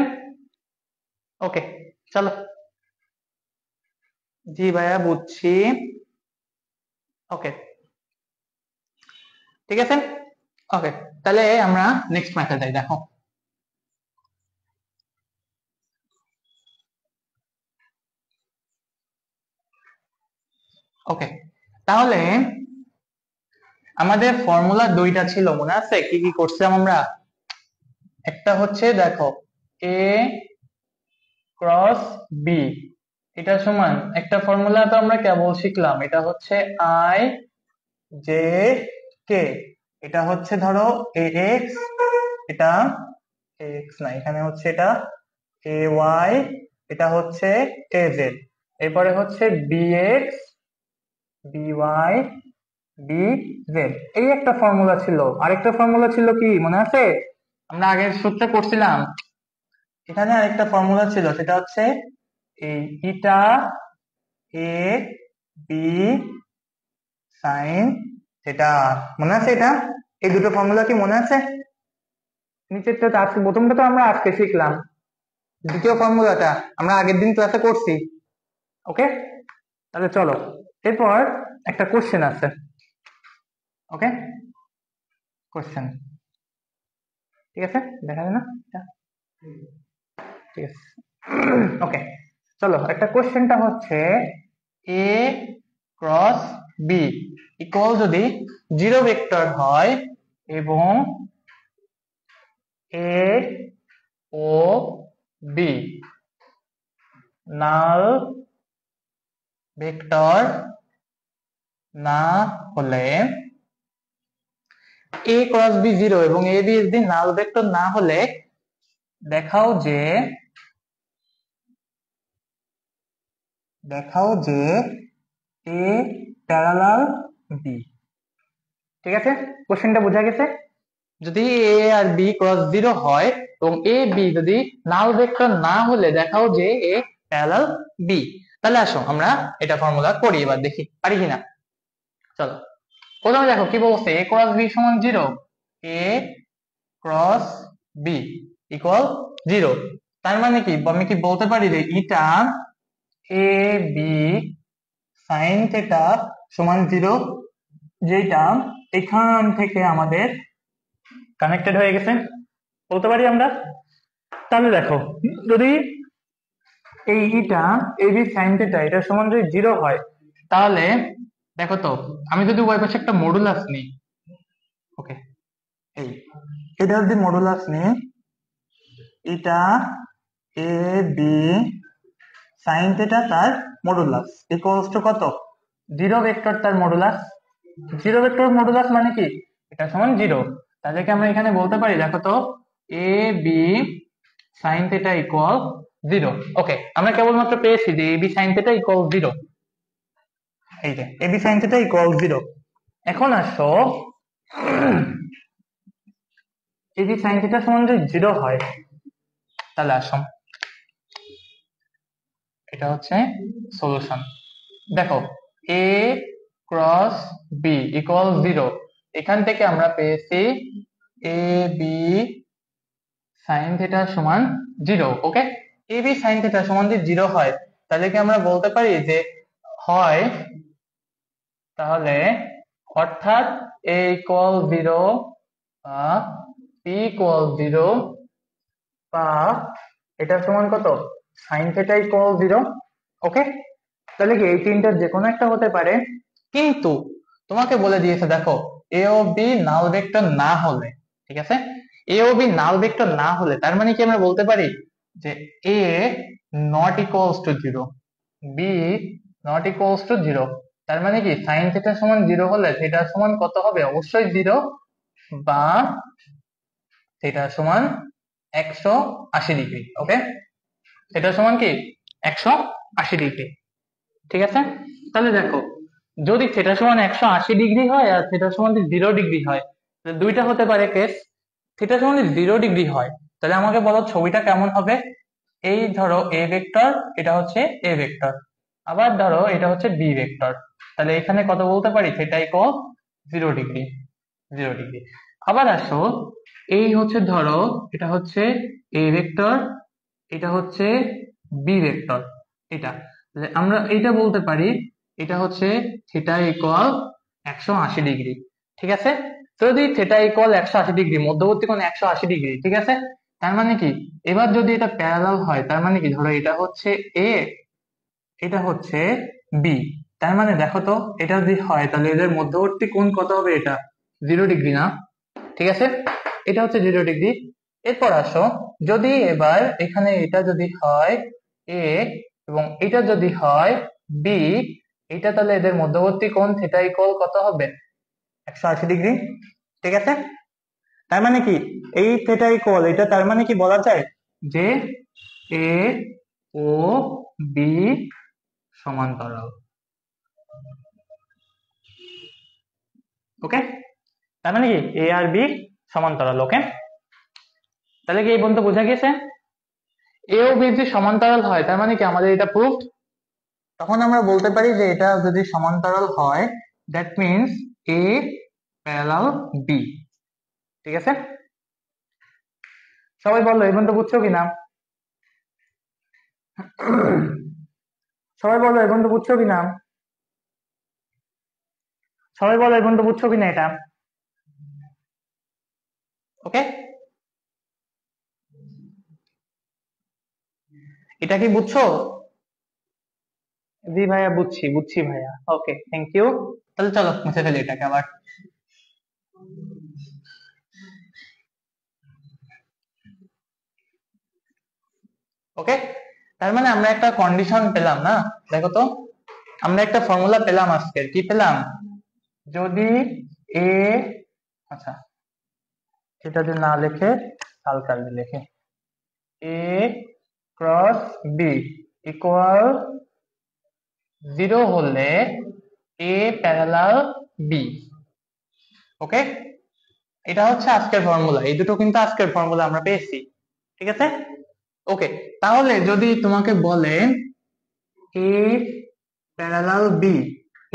ওকে, চলো। জি ভাইয়া বুঝছি। ওকে, ঠিক আছে। ওকে, তাহলে আমরা নেক্সট ম্যাথে যাই, দেখো। ওকে, তাহলে আমাদের ফর্মুলা দুইটা ছিল, মনে আছে কি কি করছিলাম আমরা? একটা হচ্ছে দেখো, এ ক্রস বি, এটা সমান একটা ফর্মুলা তো আমরা কেবল শিখলাম, এটা হচ্ছে আই জে কে, এটা হচ্ছে ধরো এ এক্স, এটা এক্স না, এখানে হচ্ছে এটা এ ওয়াই, এটা হচ্ছে এ জেড, এরপরে হচ্ছে B X B Y B Z, এই একটা ফর্মুলা ছিল। আরেকটা ফর্মুলা ছিল কি মনে আছে? আমরা আগের সূত্রে করছিলাম, এখানে আরেকটা ফর্মুলা ছিল, সেটা হচ্ছে এই ইটা এ বি সাইন থিটা, মনে আছে এটা? এই দুটো ফর্মুলা কি মনে আছে? নিচেরটা তো আজকে, প্রথমটা তো আমরা আজকে শিখলাম, দ্বিতীয় ফর্মুলাটা আমরা আগের দিন ক্লাসে করছি। ওকে, তাহলে চলো এরপর একটা কোশ্চেন আছে। ওকে, কোশ্চেন, ঠিক আছে, দেখা যায় না এটা? ঠিক আছে। ওকে, চলো একটা কোশ্চেনটা হচ্ছে এ ক্রস বি ইকুয়াল যদি 0 ভেক্টর হয় এবং এ ও বি নাল ভেক্টর না হলে, এ ক্রস বি 0 এবং এ বি যদি নাল ভেক্টর না হলে দেখাও যে এ প্যারালাল বি। ঠিক আছে, কোশ্চেনটা বোঝা গেছে? যদি এ আর বি ক্রস 0 হয় এবং এ বি যদি নাল ভেক্টর না হলে দেখাও যে এ প্যারালাল বি। তাহলে আসো আমরা এটা ফর্মুলা করি, এবার দেখি পারি কিনা। চলো, প্রথমে দেখো কি বলছে, এ ক্রস বি সমান 0, এ ক্রস বি ইকুয়াল 0, তার মানে কি আমি কি বলতে পারি যে ইটা এ বি সাইন থিটা সমান 0, যেটা এখান থেকে আমাদের কানেক্টেড হয়ে গেছে, বলতে পারি আমরা। তাহলে দেখো, যদি এই ইটা এ বি সাইন থিটা এটা সমান যদি 0 হয়, তাহলে দেখো তো, আমি যদি ওই পাশে একটা মডুলাস নিই, ওকে, এই এটা যদি মডুলাস নিই, এটা এ বি সাইন থিটা তার মডুলাস ইকুয়ালস টু কত? 0 ভেক্টর তার মডুলাস। 0 ভেক্টর মডুলাস মানে কি? এটা সমান 0। তাহলে কি আমরা এখানে বলতে পারি, দেখো তো, a B sine theta equal 0। ওকে, আমরা কেবলমাত্র পেয়েছি যে A B sine theta equal 0, এই যে A B sine theta equal 0। এখন আসো, এ বি সাইন থিটা সমান যদি 0 হয়, তাহলে আসো এটা হচ্ছে সলিউশন। দেখো, এ ক্রস বি ইকুয়াল 0, এখান থেকে আমরা পেয়েছি এ বি সাইন থিটা সমান 0। Okay, A B sine theta সমান যদি 0 হয়, তাহলে কি আমরা বলতে পারি যে হয়, তাহলে অর্থাৎ এ ইকুয়াল 0 বা পি ইকুয়াল 0 বা এটা সমান কত, সাইন থিটা ইকুয়াল 0। ওকে, তাহলে কি এই তিনটার যে কোনো একটা হতে পারে, কিন্তু তোমাকে বলে দিয়েছে দেখো, এ ও বি নাল ভেক্টর না হলে, ঠিক আছে, এ ও বি নাল ভেক্টর না হলে তার মানে কি আমরা বলতে পারি যে a not equals to 0, b not equals to 0, তার মানে কি সাইন থিটা সমান 0 হলে থিটা সমান কত হবে, অবশ্যই 0, বা থিটা সমান 180 ডিগ্রি। ওকে, থিটা সমান কি 180 ডিগ্রি, ঠিক আছে। তাহলে দেখো, যদি থিটা সমান 180 ডিগ্রি হয় আর থিটা সমান 0 ডিগ্রি হয়, তাহলে দুইটা হতে পারে কেস। থিটা সমান 0 ডিগ্রি হয়, তাহলে আমাকে বলো ছবিটা কেমন হবে। এই ধরো এ ভেক্টর, এটা হচ্ছে এ ভেক্টর, আবার ধরো এটা হচ্ছে বি ভেক্টর, তাহলে এখানে কত বলতে পারি, থিটা ইকুয়াল 0 ডিগ্রি, 0 ডিগ্রি। আবার আসো, এই হচ্ছে ধরো এটা হচ্ছে এ ভেক্টর, এটা হচ্ছে বি ভেক্টর, এটা, তাহলে আমরা এটা বলতে পারি এটা হচ্ছে থিটা ইকুয়াল 180 ডিগ্রি, ঠিক আছে। তো যদি থিটা ইকুয়াল 180 ডিগ্রি, মধ্যবর্তী কোণ 180 ডিগ্রি, ঠিক আছে, তার মানে কি, এবার যদি এটা প্যারালাল হয় তার মানে কি, ধরো এটা হচ্ছে এ, এটা হচ্ছে বি, তার মানে দেখো তো এটা যদি হয় তাহলে এদের মধ্যবর্তী কোণ কত হবে, এটা 0 ডিগ্রি না, ঠিক আছে, এটা হচ্ছে 0 ডিগ্রি। এরপর আসো, যদি এবার এখানে এটা যদি হয় এ এবং এটা যদি হয় বি, এটা তাহলে এদের মধ্যবর্তী কোণ থিটা ইকুয়াল কত হবে, 180 ডিগ্রি, ঠিক আছে। তার মানে কি, এই থিটা ইকুয়াল এটা, তার মানে কি বলা যায় যে এ ও বি সমান্তরাল, ওকে, তার মানে কি এ আর বি সমান্তরাল, ওকে। তাহলে কি এই পর্যন্ত বোঝা গেছে, এ ও বি যদি সমান্তরাল হয় তার মানে কি আমাদের এটা প্রুফ। তখন আমরা বলতে পারি যে এটা যদি সমান্তরাল হয়, that means A parallel B, ঠিক আছে। সবাই বললো এই পর্যন্ত বুঝছো কিনা, সবাই বলো এই পর্যন্ত বুঝছো কিনা, সবাই বলো এই পর্যন্ত বুঝছো কিনা এটা, ওকে। এটা কি বুঝছো? জি ভাইয়া, বুঝছি বুঝছি ভাইয়া, ওকে, থ্যাংক ইউ। তাহলে চলো মুছে ফেলি এটাকে আবার। ওকে, তার মানে আমরা একটা কন্ডিশন পেলাম না, দেখো তো, আমরা একটা ফর্মুলা পেলাম আজকে, কি পেলাম, যদি এ, আচ্ছা এটা যদি না লিখে হালকা লিখে, এ ক্রস বি ইকুয়াল 0 হলে এ প্যারালাল বি, ওকে। এটা হচ্ছে আজকের ফর্মুলা, এই দুটো কিন্তু আজকের ফর্মুলা আমরা পেয়েছি, ঠিক আছে, ওকে। তাহলে যদি তোমাকে বলে এ প্যারালাল বি,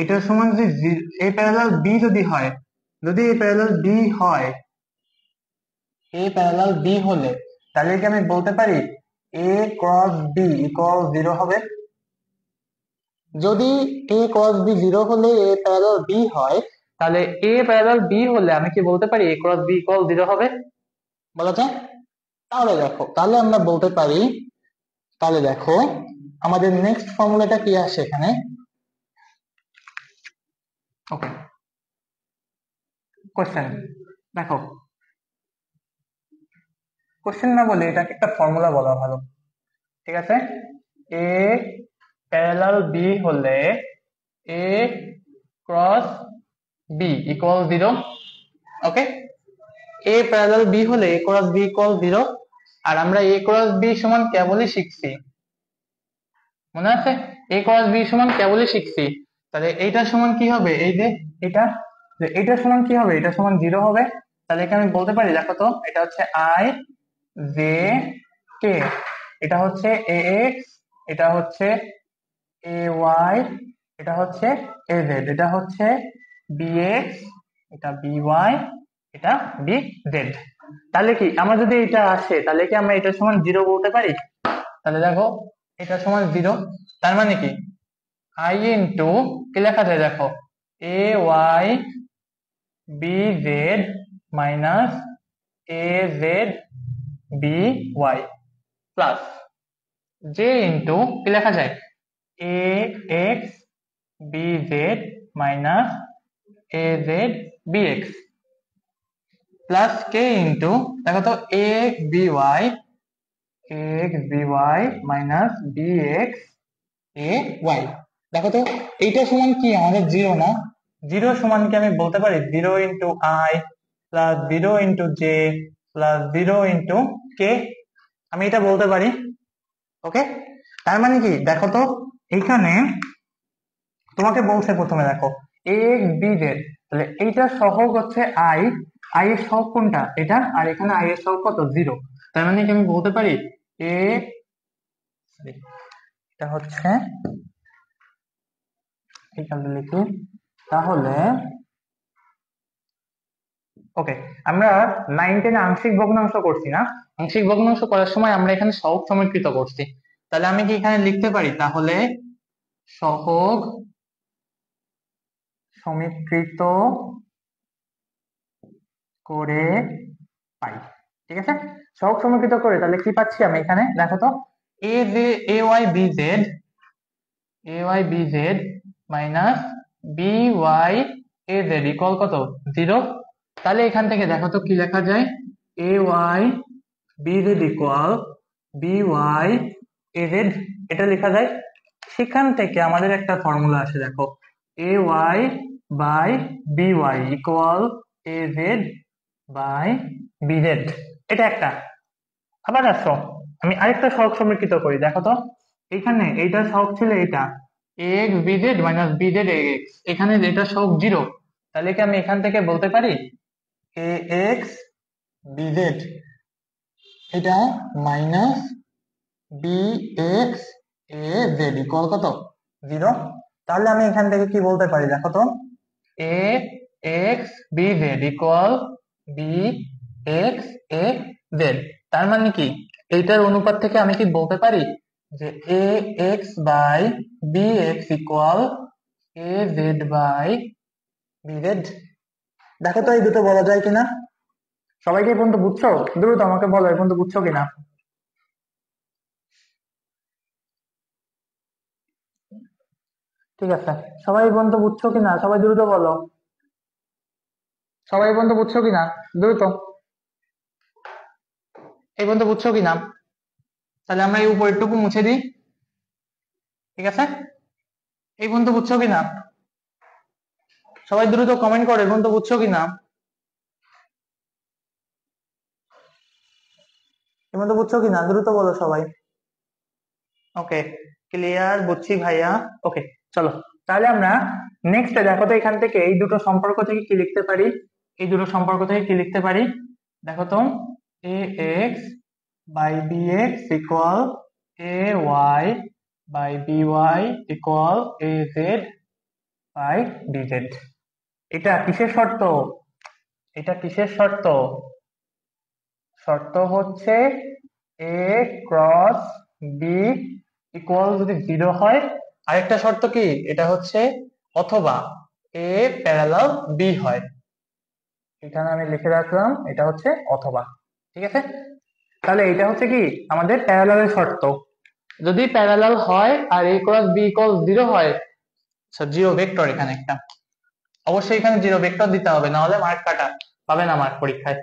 এটার সমান যদি এ প্যারালাল বি যদি হয়, যদি এ প্যারালাল বি হয়, এ প্যারালাল বি হলে তাহলে কি আমি বলতে পারি এ ক্রস বি ইকুয়াল 0 হবে। যদি এ ক্রস বি 0 হলে এ প্যারালাল বি হয়, তাহলে এ প্যারালাল বি হলে আমি কি বলতে পারি এ ক্রস বি ইকুয়াল 0 হবে, বলা যায়। তাহলে দেখো, তাহলে আমরা বলতে পারি, তাহলে দেখো আমাদের নেক্সট ফর্মুলাটা কি আসে এখানে, ওকে, কোশ্চেন দেখো, কোশ্চেন না বলে এটাকে একটা ফর্মুলা বলা ভালো, ঠিক আছে। এ প্যারালাল বি হলে a cross b equal 0, okay. A parallel B হলে এ ক্রস বি ইকুয়াল 0, আর আমরা এ ক্রস বি সমান কেবলই শিখছি, মনে আছে, এ ক্রস বি সমান কেবলই শিখছি, তাহলে এইটার সমান কি হবে, এই যে এটা, এটার সমান কি হবে, এটা সমান 0 হবে। তাহলে এখানে আমি বলতে পারি, দেখো তো, এটা হচ্ছে আই জে কে, এটা হচ্ছে এ এক্স, এটা হচ্ছে এ ওয়াই, এটা হচ্ছে এ জেড, এটা হচ্ছে বি এক্স, এটা বি ওয়াই, এটা বি জেড। তাহলে কি আমরা যদি এটা আসে তাহলে কি আমরা এটার সমান 0 বলতে পারি, তাহলে দেখো এটা সমান 0, তার মানে কি আই ইন্টু কি লেখা যায় দেখো, A Y B Z minus a Z B y plus j into কি লেখা যায়, a x B Z minus a Z B x plus k into, দেখো তো, a b y x B y minus B x A y. দেখো তো এইটা সমান কি আমাদের 0 না, 0 সমান কি আমি বলতে পারি 0 into i plus 0 into j plus 0 into k, আমি এটা বলতে পারি, ওকে। তার মানে কি দেখো তো, এইখানে তোমাকে বলছে প্রথমে দেখো এক্স বি জেড, তাহলে এইটার সহগ হচ্ছে আই, আই এর সহগ কোনটা এটা, আর এখানে আই এর সহগ কত 0, তার মানে কি আমি বলতে পারি এ, sorry, এটা হচ্ছে এখানে লিখি তাহলে। ওকে, আমরা 9-10 আংশিক ভগ্নাংশ করছি না, আংশিক ভগ্নাংশ করার সময় আমরা এখানে সহগ সমীকৃত করছি, তাহলে আমি কি এখানে লিখতে পারি তাহলে সহগ সমীকৃত করে পাই। ঠিক আছে, সহগ সমীকৃত করে তাহলে কি পাচ্ছি আমি এখানে দেখো তো, এ যে a Y B Z, a Y B Z minus b Y A Z equal কত 0। তাহলে এখান থেকে দেখো তো কি লেখা যায়, A Y B Z equal B Y A Z, এটা লেখা যায়। সেখান থেকে আমাদের একটা ফর্মুলা আসে দেখো, এ Y by B Y equal A Z by B Z, এটা একটা। আবার আসো আমি আরেকটা সহগ সমীকৃত করি, দেখো তো এখানে এইটার সহগ ছিল এটা X B Z minus B Z X, এখানে এটা সহগ 0, তাহলে কি আমি এখান থেকে বলতে পারি এ এক্স বি জেড এটা minus B x A Z equal কত 0। তাহলে আমি এখান থেকে কি বলতে পারি দেখো তো, A x B Z equal B x A Z, তার মানে কি এইটার অনুপাত থেকে আমি কি বলতে পারি যে A X by B X equal A Z by B Z. দেখো তো এই দুটো বলা যায় কিনা, সবাইকে এই পর্যন্ত বুঝছো? দ্রুত আমাকে বলো এই পর্যন্ত বুঝছো কিনা। ঠিক আছে, সবাই এই পর্যন্ত বুঝছো কিনা, সবাই দ্রুত বলো, সবাই এই পর্যন্ত বুঝছো কিনা দ্রুত, এই পর্যন্ত বুঝছো কিনা। তাহলে আমরা এই উপরেরটুকু মুছে দিই, ঠিক আছে, এই পর্যন্ত বুঝছো কিনা, সবাই দ্রুত কমেন্ট করো এই পর্যন্ত বুঝছো কিনা, এই পর্যন্ত বুঝছো কিনা দ্রুত বলো সবাই। ওকে, ক্লিয়ার, বুঝছি ভাইয়া। ওকে, চলো তাহলে আমরা নেক্সট দেখো তো এখান থেকে এই দুটো সম্পর্ক থেকে কি লিখতে পারি, এই দুটো সম্পর্ক থেকে কি লিখতে পারি দেখো তো, A X by B X equal A Y by B Y equal A Z by B Z. এটা কিসের শর্ত, এটা কিসের শর্ত, শর্ত হচ্ছে এ ক্রস বি ইকুয়াল যদি 0 হয়, আরেকটা শর্ত কি এটা হচ্ছে অথবা এ প্যারালাল বি হয়, এখানে আমি লিখে রাখলাম এটা হচ্ছে অথবা। ঠিক আছে, তাহলে এটা হচ্ছে কি আমাদের প্যারালালের শর্ত, যদি প্যারালাল হয় আর এ ক্রস বি ইকুয়াল 0 হয়, জিরো ভেক্টর এখানে একটা, অবশ্যই এখানে জিরো ভেক্টর দিতে হবে, না হলে মার্ক কাটা পাবে না মার্ক পরীক্ষায়।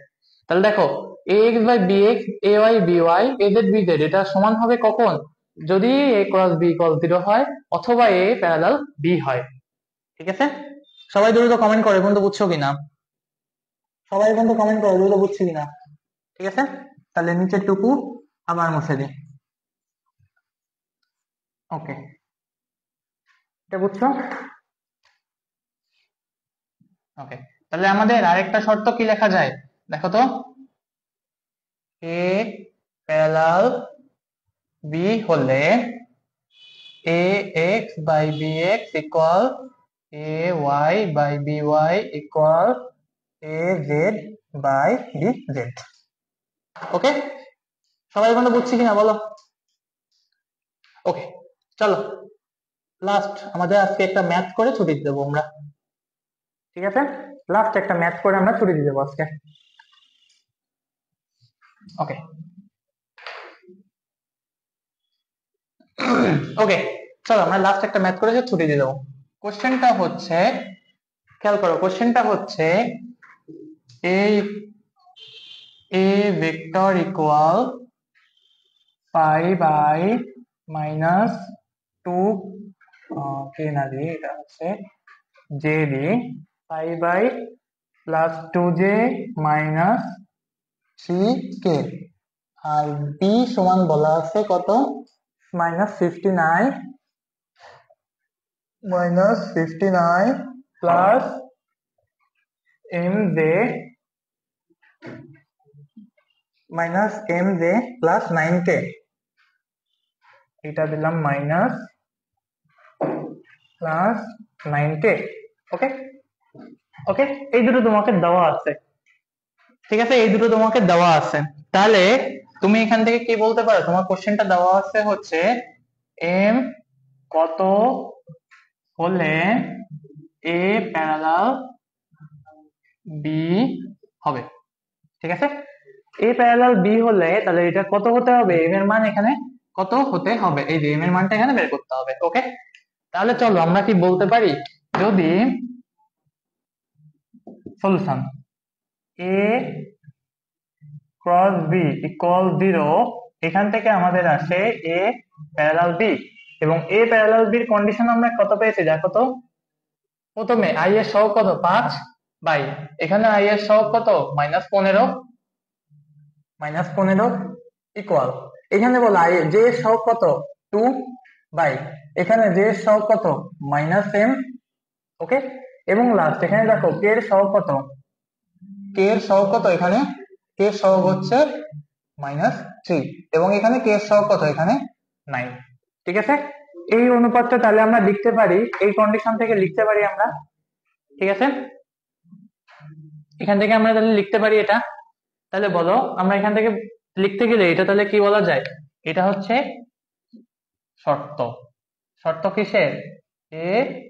তাহলে দেখো A X by B x A Y B Y A Z B Z এটা সমান হবে কখন, যদি এ ক্রস বি ইকুয়াল 0 হয় অথবা এ প্যারালাল বি হয়। ঠিক আছে, সবাই দ্রুত কমেন্ট করে বন্ধু বুঝছো কিনা, সবাই বন্ধু কমেন্ট করে দ্রুত বুঝছি কিনা। ঠিক আছে, তাহলে নিচের টুকু আবার মুছে দিই। ওকে, এটা বুঝছো। ওকে, তাহলে আমাদের আরেকটা শর্ত কি লেখা যায় দেখো তো, এ প্যারালাল বি হলে A X by B X equal A Y by B Y equal A Z by B Z. Okay, সবাই বন্ধু বুঝছি কিনা বলো। ওকে, চলো লাস্ট আমাদের আজকে একটা ম্যাথ করে ছুটি দিয়ে দেবো আমরা। ঠিক আছে, লাস্ট একটা ম্যাথ করে আমরা ছুটি দিয়ে দেবো আজকে। ওকে, ওকে, চলো আমরা লাস্ট একটা ম্যাথ করে ছুটি দিয়ে দেবো। কোশ্চেনটা হচ্ছে, খেয়াল করো কোশ্চেনটা হচ্ছে A vector equal pi by minus 2 K না দিয়ে এটা হচ্ছে জে দিয়ে pi by plus 2j minus 3k, আর বি সমান বলা আছে কত -59 minus 59 plus mj minus mj plus 9k, এটা দিলাম মাইনাস প্লাস 9k। ওকে ওকে, এই দুটো তোমাকে দেওয়া আছে, ঠিক আছে, এই দুটো তোমাকে দেওয়া আছে। তাহলে তুমি এখান থেকে কি বলতে পারো, তোমার কোশ্চেনটা দেওয়া আছে হচ্ছে এম কত হলে এ প্যারালাল বি হবে, ঠিক আছে। এ প্যারালাল বি হলে তাহলে এটা কত হতে হবে, এম এর মান এখানে কত হতে হবে, এই যে এম এর মানটা এখানে বের করতে হবে। ওকে, তাহলে চলো আমরা কি বলতে পারি, যদি সলিউশন এ ক্রস বি ইকুয়াল 0, এখান থেকে আমাদের আসে এ প্যারালাল বি, এবং এ প্যারালাল বির কন্ডিশন আমরা কত পেয়েছি দেখো তো। প্রথমে আই এর সহগ কত 5 বাই, এখানে আই এর সহগ কত -15, ইকুয়াল, এখানে বলো আই জে এর সহগ কত 2 বাই, এখানে জে এর সহগ কত -m। ওকে, এবং লাস্ট এখানে দেখো কে এর সহগ কত, কে এর সহগ কত, এখানে কে এর সহগ হচ্ছে -3, এবং এখানে কে এর সহগ কত, এখানে 9, ঠিক আছে। এই অনুপাতটা তাহলে আমরা লিখতে পারি, এই কন্ডিশন থেকে লিখতে পারি আমরা, ঠিক আছে, এখান থেকে আমরা তাহলে লিখতে পারি এটা। তাহলে বলো আমরা এখান থেকে লিখতে গেলে এটা তাহলে কি বলা যায়, এটা হচ্ছে শর্ত, শর্ত কিসের, এ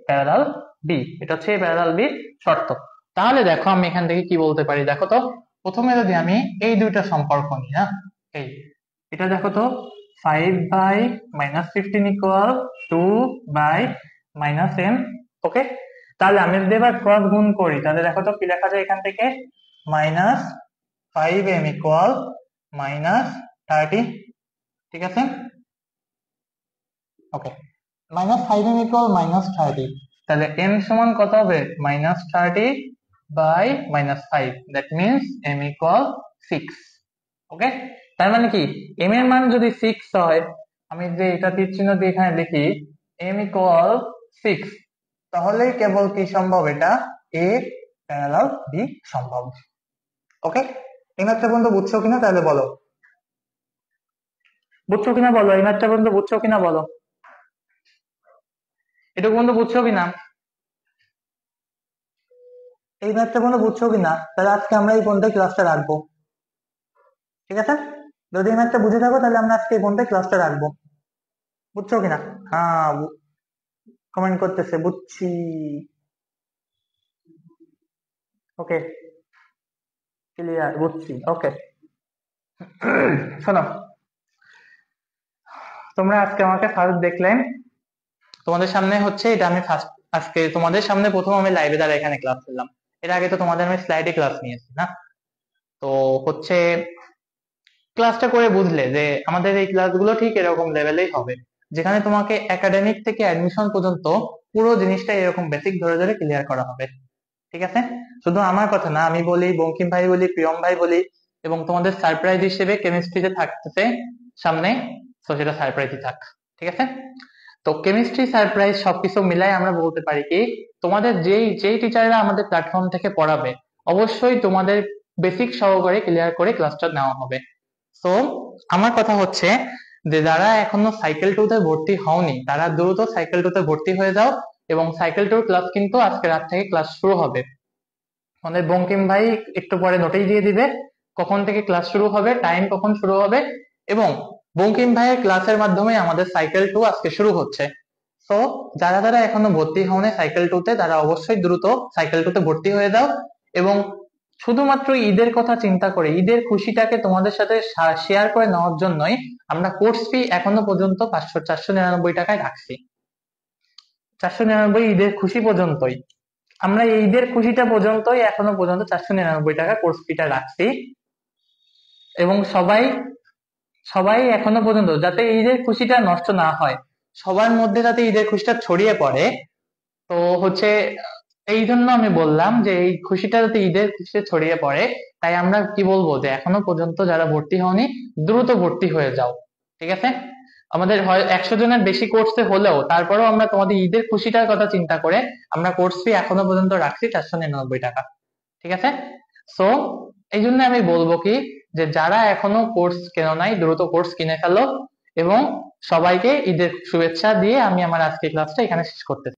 প্যারালাল বি, এটা হচ্ছে এ প্যারালাল বি শর্ত। তাহলে দেখো আমি এখান থেকে কি বলতে পারি দেখো তো, প্রথমে যদি আমি এই দুইটা সম্পর্ক নিই না, এই এটা দেখো তো 5 বাই -15 ইকুয়াল 2 বাই -m। ওকে, তাহলে আমি যদি এবার ক্রস গুণ করি তাহলে দেখো তো কি লেখা যায় এখান থেকে, -5m ইকুয়াল -30, ঠিক আছে। ওকে, -5m ইকুয়াল -30, তাহলে m সমান কত হবে -30 by -5, that means m equal 6। Okay, তার মানে কি m এর মান যদি 6 হয়, আমি যে এটা তীর চিহ্ন দিয়ে এখানে লিখি m ইকুয়াল 6, তাহলেই কেবল কি সম্ভব, এটা a প্যারালাল b সম্ভব। ওকে, এই ম্যাথটা বন্ধু বুঝছো কিনা তাহলে বলো, বুঝছো কিনা বলো, এই ম্যাথটা বন্ধু বুঝছো কিনা বলো, এটুকু বন্ধু বুঝছো কিনা, এই ম্যাথটা বন্ধু বুঝছো কিনা, তাহলে আজকে আমরা এই পর্যন্ত ক্লাসটা রাখবো, ঠিক আছে। যদি এই ম্যাথটা বুঝে থাকো তাহলে আমরা আজকে এই পর্যন্ত ক্লাসটা রাখবো, বুঝছো কিনা। হ্যাঁ, কমেন্ট করতেছে বুঝছি। ওকে, ক্লিয়ার, বুঝছি। ওকে, শোনো, তোমরা আজকে আমাকে ফার্স্ট দেখলে, তোমাদের সামনে হচ্ছে এটা আমি ফার্স্ট আজকে তোমাদের সামনে প্রথম আমি লাইভে দ্বারা এখানে ক্লাস করলাম, এর আগে তো তোমাদের আমি স্লাইডে ক্লাস নিয়েছি না। তো হচ্ছে ক্লাসটা করে বুঝলে যে আমাদের এই ক্লাসগুলো ঠিক এরকম লেভেলেই হবে, যেখানে তোমাকে একাডেমিক থেকে অ্যাডমিশন পর্যন্ত পুরো জিনিসটা এরকম বেসিক ধরে ধরে ক্লিয়ার করা হবে, ঠিক আছে। শুধু আমার কথা না, আমি বলি, বঙ্কিম ভাই বলি, প্রিয়ম ভাই বলি, এবং তোমাদের সারপ্রাইজ হিসেবে কেমিস্ট্রিতে থাকতেছে সামনে, তো সেটা সারপ্রাইজই থাক, ঠিক আছে। তো কেমিস্ট্রি সারপ্রাইজ সবকিছু মিলাই আমরা বলতে পারি কি, তোমাদের যেই টিচাররা আমাদের প্ল্যাটফর্ম থেকে পড়াবে অবশ্যই তোমাদের বেসিক সহকারে ক্লিয়ার করে ক্লাসটা নেওয়া হবে। তো আমার কথা হচ্ছে যে যারা এখনো সাইকেল 2 তে ভর্তি হওনি তারা দ্রুত সাইকেল 2 তে ভর্তি হয়ে যাও, এবং সাইকেল 2 ক্লাস কিন্তু আজকে রাত থেকে ক্লাস শুরু হবে। আমাদের বঙ্কিম ভাই একটু পরে নোটিশ দিয়ে দিবে কখন থেকে ক্লাস শুরু হবে, টাইম কখন শুরু হবে, এবং বঙ্কিম ভাইয়ের ক্লাসের মাধ্যমে আমাদের সাইকেল 2 আজকে শুরু হচ্ছে। তো যারা যারা এখনো ভর্তি হওনি সাইকেল 2 তে তারা অবশ্যই দ্রুত সাইকেল 2 তে ভর্তি হয়ে যাও, এবং শুধুমাত্র ঈদের কথা চিন্তা করে ঈদের খুশিটাকে তোমাদের সাথে শেয়ার করে নেওয়ার জন্যই আমরা কোর্স ফি এখনো পর্যন্ত 499 টাকায় রাখছি, 499 ঈদের খুশি পর্যন্তই, আমরা এই ঈদের খুশিটা পর্যন্তই এখনো পর্যন্ত 499 টাকা কোর্স ফিটা রাখছি, এবং সবাই সবাই এখনো পর্যন্ত যাতে ঈদের খুশিটা নষ্ট না হয়, সবার মধ্যে যাতে ঈদের খুশিটা ছড়িয়ে পড়ে, তো হচ্ছে এই জন্য আমি বললাম যে এই খুশিটা যাতে ঈদের খুশিতে ছড়িয়ে পড়ে, তাই আমরা কি বলবো যে এখনো পর্যন্ত যারা ভর্তি হওনি দ্রুত ভর্তি হয়ে যাও, ঠিক আছে। আমাদের হয় 100 জনের বেশি কোর্সে হলেও তারপরেও আমরা তোমাদের ঈদের খুশিটার কথা চিন্তা করে আমরা কোর্স ফি এখনো পর্যন্ত রাখছি 499 টাকা। ঠিক আছে? সো এই জন্য আমি বলবো কি, যে যারা এখনো কোর্স কেনো নাই দ্রুত কোর্স কিনে ফেলো, এবং সবাইকে ঈদের শুভেচ্ছা দিয়ে আমি আমার আজকের ক্লাসটা এখানে শেষ করতে